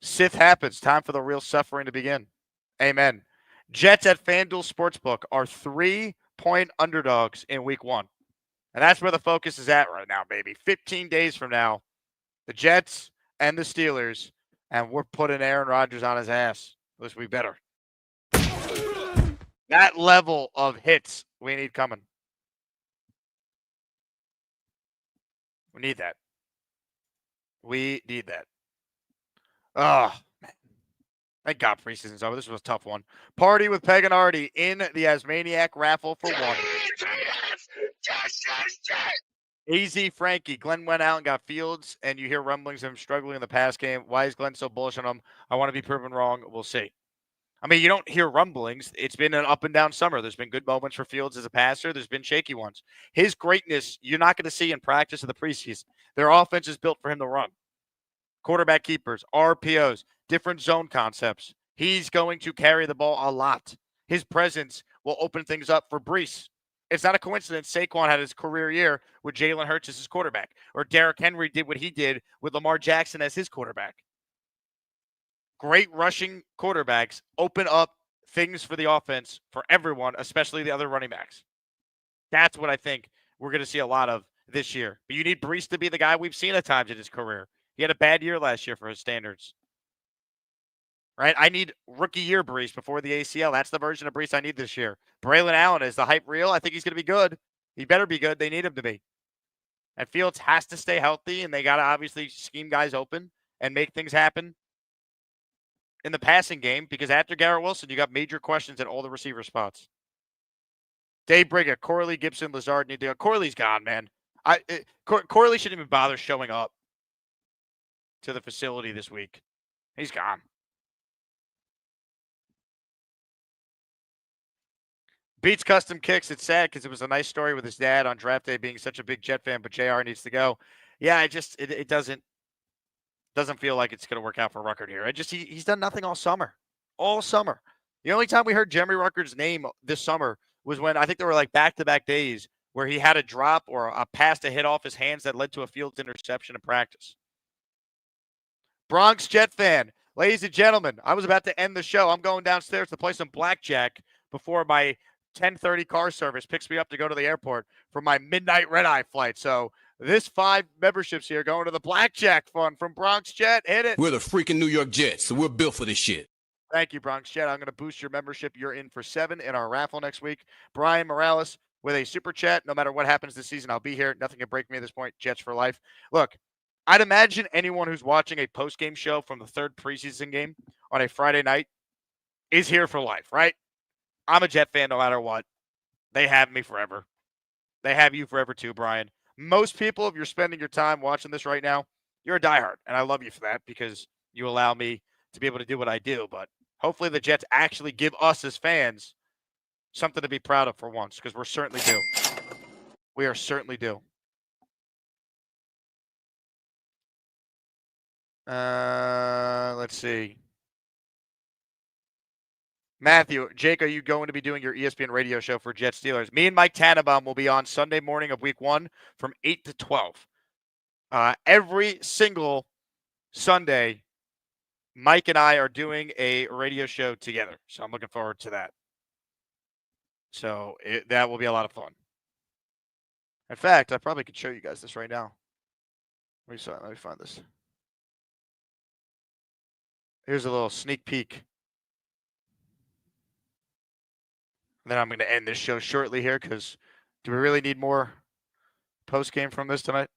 Sith happens. Time for the real suffering to begin. Amen. Jets at FanDuel Sportsbook are 3-point underdogs in week 1. And that's where the focus is at right now, baby. 15 days from now, the Jets and the Steelers, and we're putting Aaron Rodgers on his ass. At least we better. That level of hits we need coming. We need that. We need that. Oh, man. Thank God preseason's over. This was a tough one. Party with Peg and Artie in the Asmaniac raffle for one. AZ Frankie. Glenn went out and got Fields, and you hear rumblings of him struggling in the pass game. Why is Glenn so bullish on him? I want to be proven wrong. We'll see. I mean, you don't hear rumblings. It's been an up and down summer. There's been good moments for Fields as a passer. There's been shaky ones. His greatness, you're not going to see in practice of the preseason. Their offense is built for him to run. Quarterback keepers, RPOs, different zone concepts. He's going to carry the ball a lot. His presence will open things up for Brees. It's not a coincidence Saquon had his career year with Jalen Hurts as his quarterback, or Derrick Henry did what he did with Lamar Jackson as his quarterback. Great rushing quarterbacks open up things for the offense for everyone, especially the other running backs. That's what I think we're going to see a lot of this year. But you need Brees to be the guy we've seen at times in his career. He had a bad year last year for his standards. Right? I need rookie year Brees before the ACL. That's the version of Brees I need this year. Braylon Allen, is the hype real? I think he's going to be good. He better be good. They need him to be. And Fields has to stay healthy, and they got to obviously scheme guys open and make things happen in the passing game, because after Garrett Wilson, you got major questions at all the receiver spots. Dave Brigga, Corley, Gibson, Lazard need to go. Corley's gone, man. Corley shouldn't even bother showing up to the facility this week. He's gone. Beats Custom Kicks. It's sad because it was a nice story with his dad on draft day being such a big Jet fan, but JR needs to go. Yeah, it doesn't feel like it's going to work out for Ruckert here. He's done nothing all summer. All summer. The only time we heard Jeremy Ruckert's name this summer was when I think there were like back-to-back days where he had a drop or a pass to hit off his hands that led to a Fields interception in practice. Bronx Jet fan. Ladies and gentlemen, I was about to end the show. I'm going downstairs to play some blackjack before my 10:30 car service picks me up to go to the airport for my midnight red-eye flight. So this 5 memberships here going to the blackjack fund from Bronx Jet. Hit it. We're the freaking New York Jets, so we're built for this shit. Thank you, Bronx Jet. I'm going to boost your membership. You're in for 7 in our raffle next week. Brian Morales with a super chat. No matter what happens this season, I'll be here. Nothing can break me at this point. Jets for life. Look, I'd imagine anyone who's watching a post-game show from the 3rd preseason game on a Friday night is here for life, right? I'm a Jet fan no matter what. They have me forever. They have you forever too, Brian. Most people, if you're spending your time watching this right now, you're a diehard. And I love you for that because you allow me to be able to do what I do. But hopefully the Jets actually give us as fans something to be proud of for once, because we're certainly due. We are certainly due. Let's see. Matthew, Jake, are you going to be doing your ESPN radio show for Jet Steelers? Me and Mike Tannenbaum will be on Sunday morning of week 1 from 8 to 12. Every single Sunday, Mike and I are doing a radio show together. So I'm looking forward to that. So that will be a lot of fun. In fact, I probably could show you guys this right now. Let me find this. Here's a little sneak peek. And then I'm going to end this show shortly here because do we really need more post game from this tonight?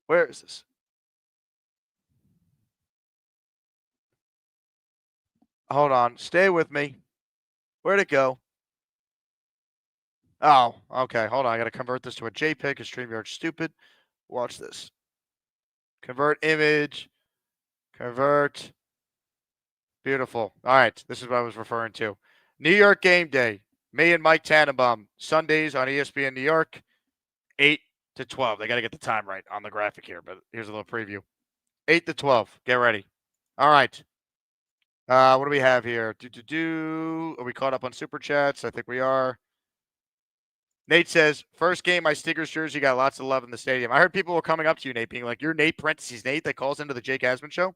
Where is this? Hold on. Stay with me. Where'd it go? Oh, okay. Hold on. I got to convert this to a JPEG because StreamYard's stupid. Watch this. Convert image. Convert. Beautiful. All right. This is what I was referring to. New York game day. Me and Mike Tannenbaum. Sundays on ESPN New York. 8 to 12. They got to get the time right on the graphic here, but here's a little preview. 8 to 12. Get ready. All right. What do we have here? Are we caught up on Super Chats? I think we are. Nate says, first game, my Stickers jersey got lots of love in the stadium. I heard people were coming up to you, Nate, being like, you're Nate, parentheses, Nate, that calls into the Jake Asman show.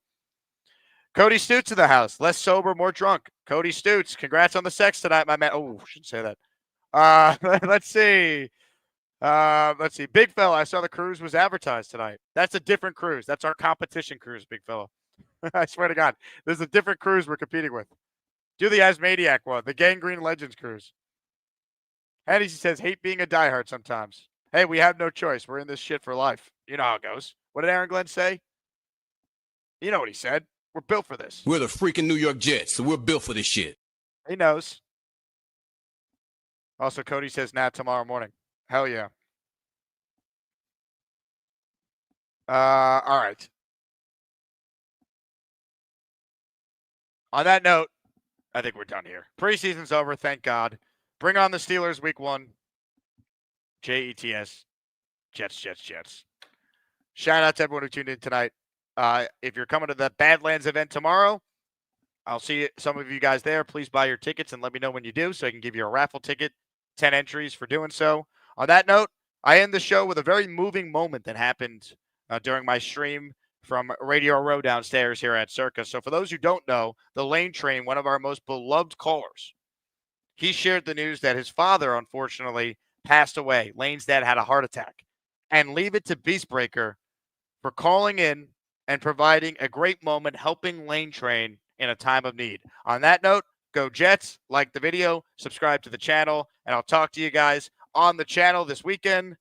Cody Stutes in the house. Less sober, more drunk. Cody Stutes, congrats on the sex tonight, my man. Oh, shouldn't say that. Let's see. Big fella, I saw the cruise was advertised tonight. That's a different cruise. That's our competition cruise, big fella. I swear to God, there's a different cruise we're competing with. Do the Asmaniac one, the Gangrene Legends cruise. Hennessy says, hate being a diehard sometimes. Hey, we have no choice. We're in this shit for life. You know how it goes. What did Aaron Glenn say? You know what he said. We're built for this. We're the freaking New York Jets, so we're built for this shit. He knows. Also, Cody says, nah, tomorrow morning. Hell yeah. All right. On that note, I think we're done here. Preseason's over, thank God. Bring on the Steelers week 1. JETS. Jets. Shout out to everyone who tuned in tonight. If you're coming to the Badlands event tomorrow, I'll see some of you guys there. Please buy your tickets and let me know when you do so I can give you a raffle ticket. 10 entries for doing so. On that note, I end the show with a very moving moment that happened during my stream from Radio Row downstairs here at Circus. So for those who don't know, the Lane Train, one of our most beloved callers, he shared the news that his father, unfortunately, passed away. Lane's dad had a heart attack. And leave it to Beastbreaker for calling in and providing a great moment, helping Lane Train in a time of need. On that note, go Jets, like the video, subscribe to the channel, and I'll talk to you guys on the channel this weekend.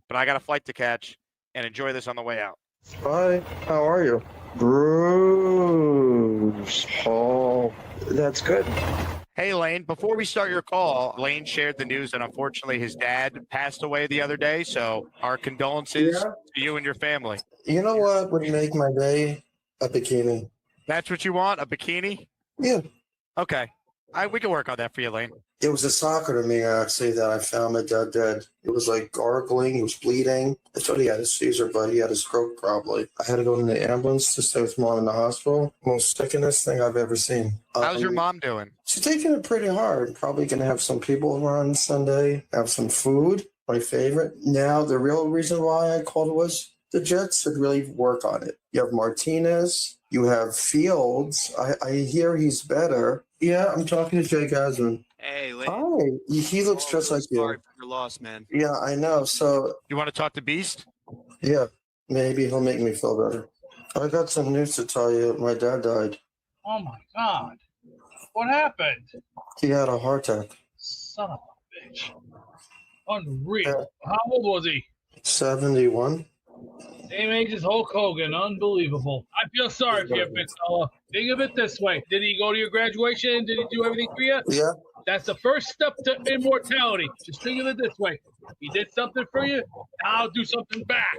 But I got a flight to catch, and enjoy this on the way out. Hi, how are you? Bruce Hall. That's good. Hey, Lane, before we start your call, Lane shared the news that unfortunately his dad passed away the other day. So our condolences to you and your family. You know what would make my day? A bikini. That's what you want? A bikini? Yeah. Okay. We can work on that for you, Lane. It was a soccer to me, actually, that I found my dad dead. It was like gargling, he was bleeding. I thought he had a seizure, but he had a stroke probably. I had to go in the ambulance to stay with mom in the hospital. Most sickenest thing I've ever seen. How's your mom doing? She's taking it pretty hard. Probably going to have some people around Sunday, have some food, my favorite. Now, the real reason why I called was the Jets should really work on it. You have Martinez. You have Fields. I hear he's better. Yeah, I'm talking to Jake Asman. Hey, Lane. Hi. He looks just like you. Sorry for your loss, man. Yeah, I know. So you want to talk to Beast? Yeah, maybe he'll make me feel better. I got some news to tell you. My dad died. Oh my God! What happened? He had a heart attack. Son of a bitch! Unreal. How old was he? 71. Same age as Hulk Hogan. Unbelievable. I feel sorry for you, big fella. Think of it this way. Did he go to your graduation? Did he do everything for you? Yeah. That's the first step to immortality. Just think of it this way. He did something for you. Now I'll do something back.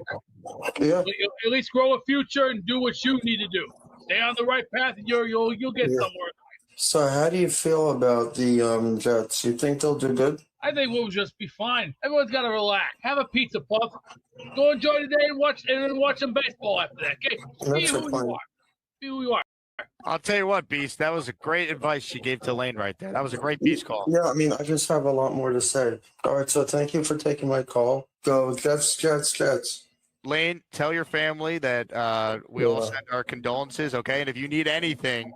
Yeah. At least grow a future and do what you need to do. Stay on the right path and you'll get somewhere. So how do you feel about the Jets? You think they'll do good? I think we'll just be fine. Everyone's got to relax. Have a pizza puff. Go enjoy the day and watch some baseball after that. Okay? Be who you are. Be who you are. I'll tell you what, Beast. That was a great advice she gave to Lane right there. That was a great Beast call. Yeah, I mean, I just have a lot more to say. All right, so thank you for taking my call. Go Jets, Jets, Jets. Lane, tell your family that we all send our condolences, okay? And if you need anything,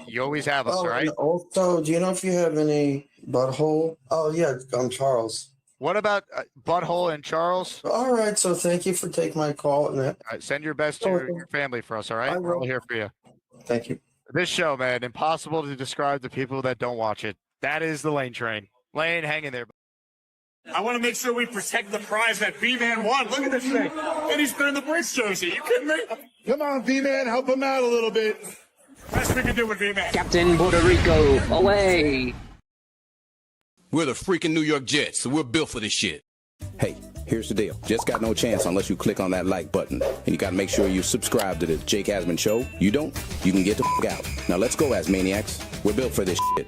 you always have us, all right? And also, do you know if you have any butthole? Oh, yeah, I'm Charles. What about Butthole and Charles? All right, so thank you for taking my call. All right, send your best to your family for us, all right? We're all here for you. Thank you. This show, man, impossible to describe to people that don't watch it. That is the Lane train. Lane, hang in there. I want to make sure we protect the prize that B-Man won. Look at this thing. And he's wearing the Brits jersey. You kidding me? Come on, B-Man, help him out a little bit. Best we can do with B-Man. Captain Puerto Rico, away. We're the freaking New York Jets, so we're built for this shit. Hey, here's the deal. Jets got no chance unless you click on that like button. And you got to make sure you subscribe to the Jake Asman Show. You don't, you can get the f*** out. Now let's go, Asmaniacs. We're built for this shit.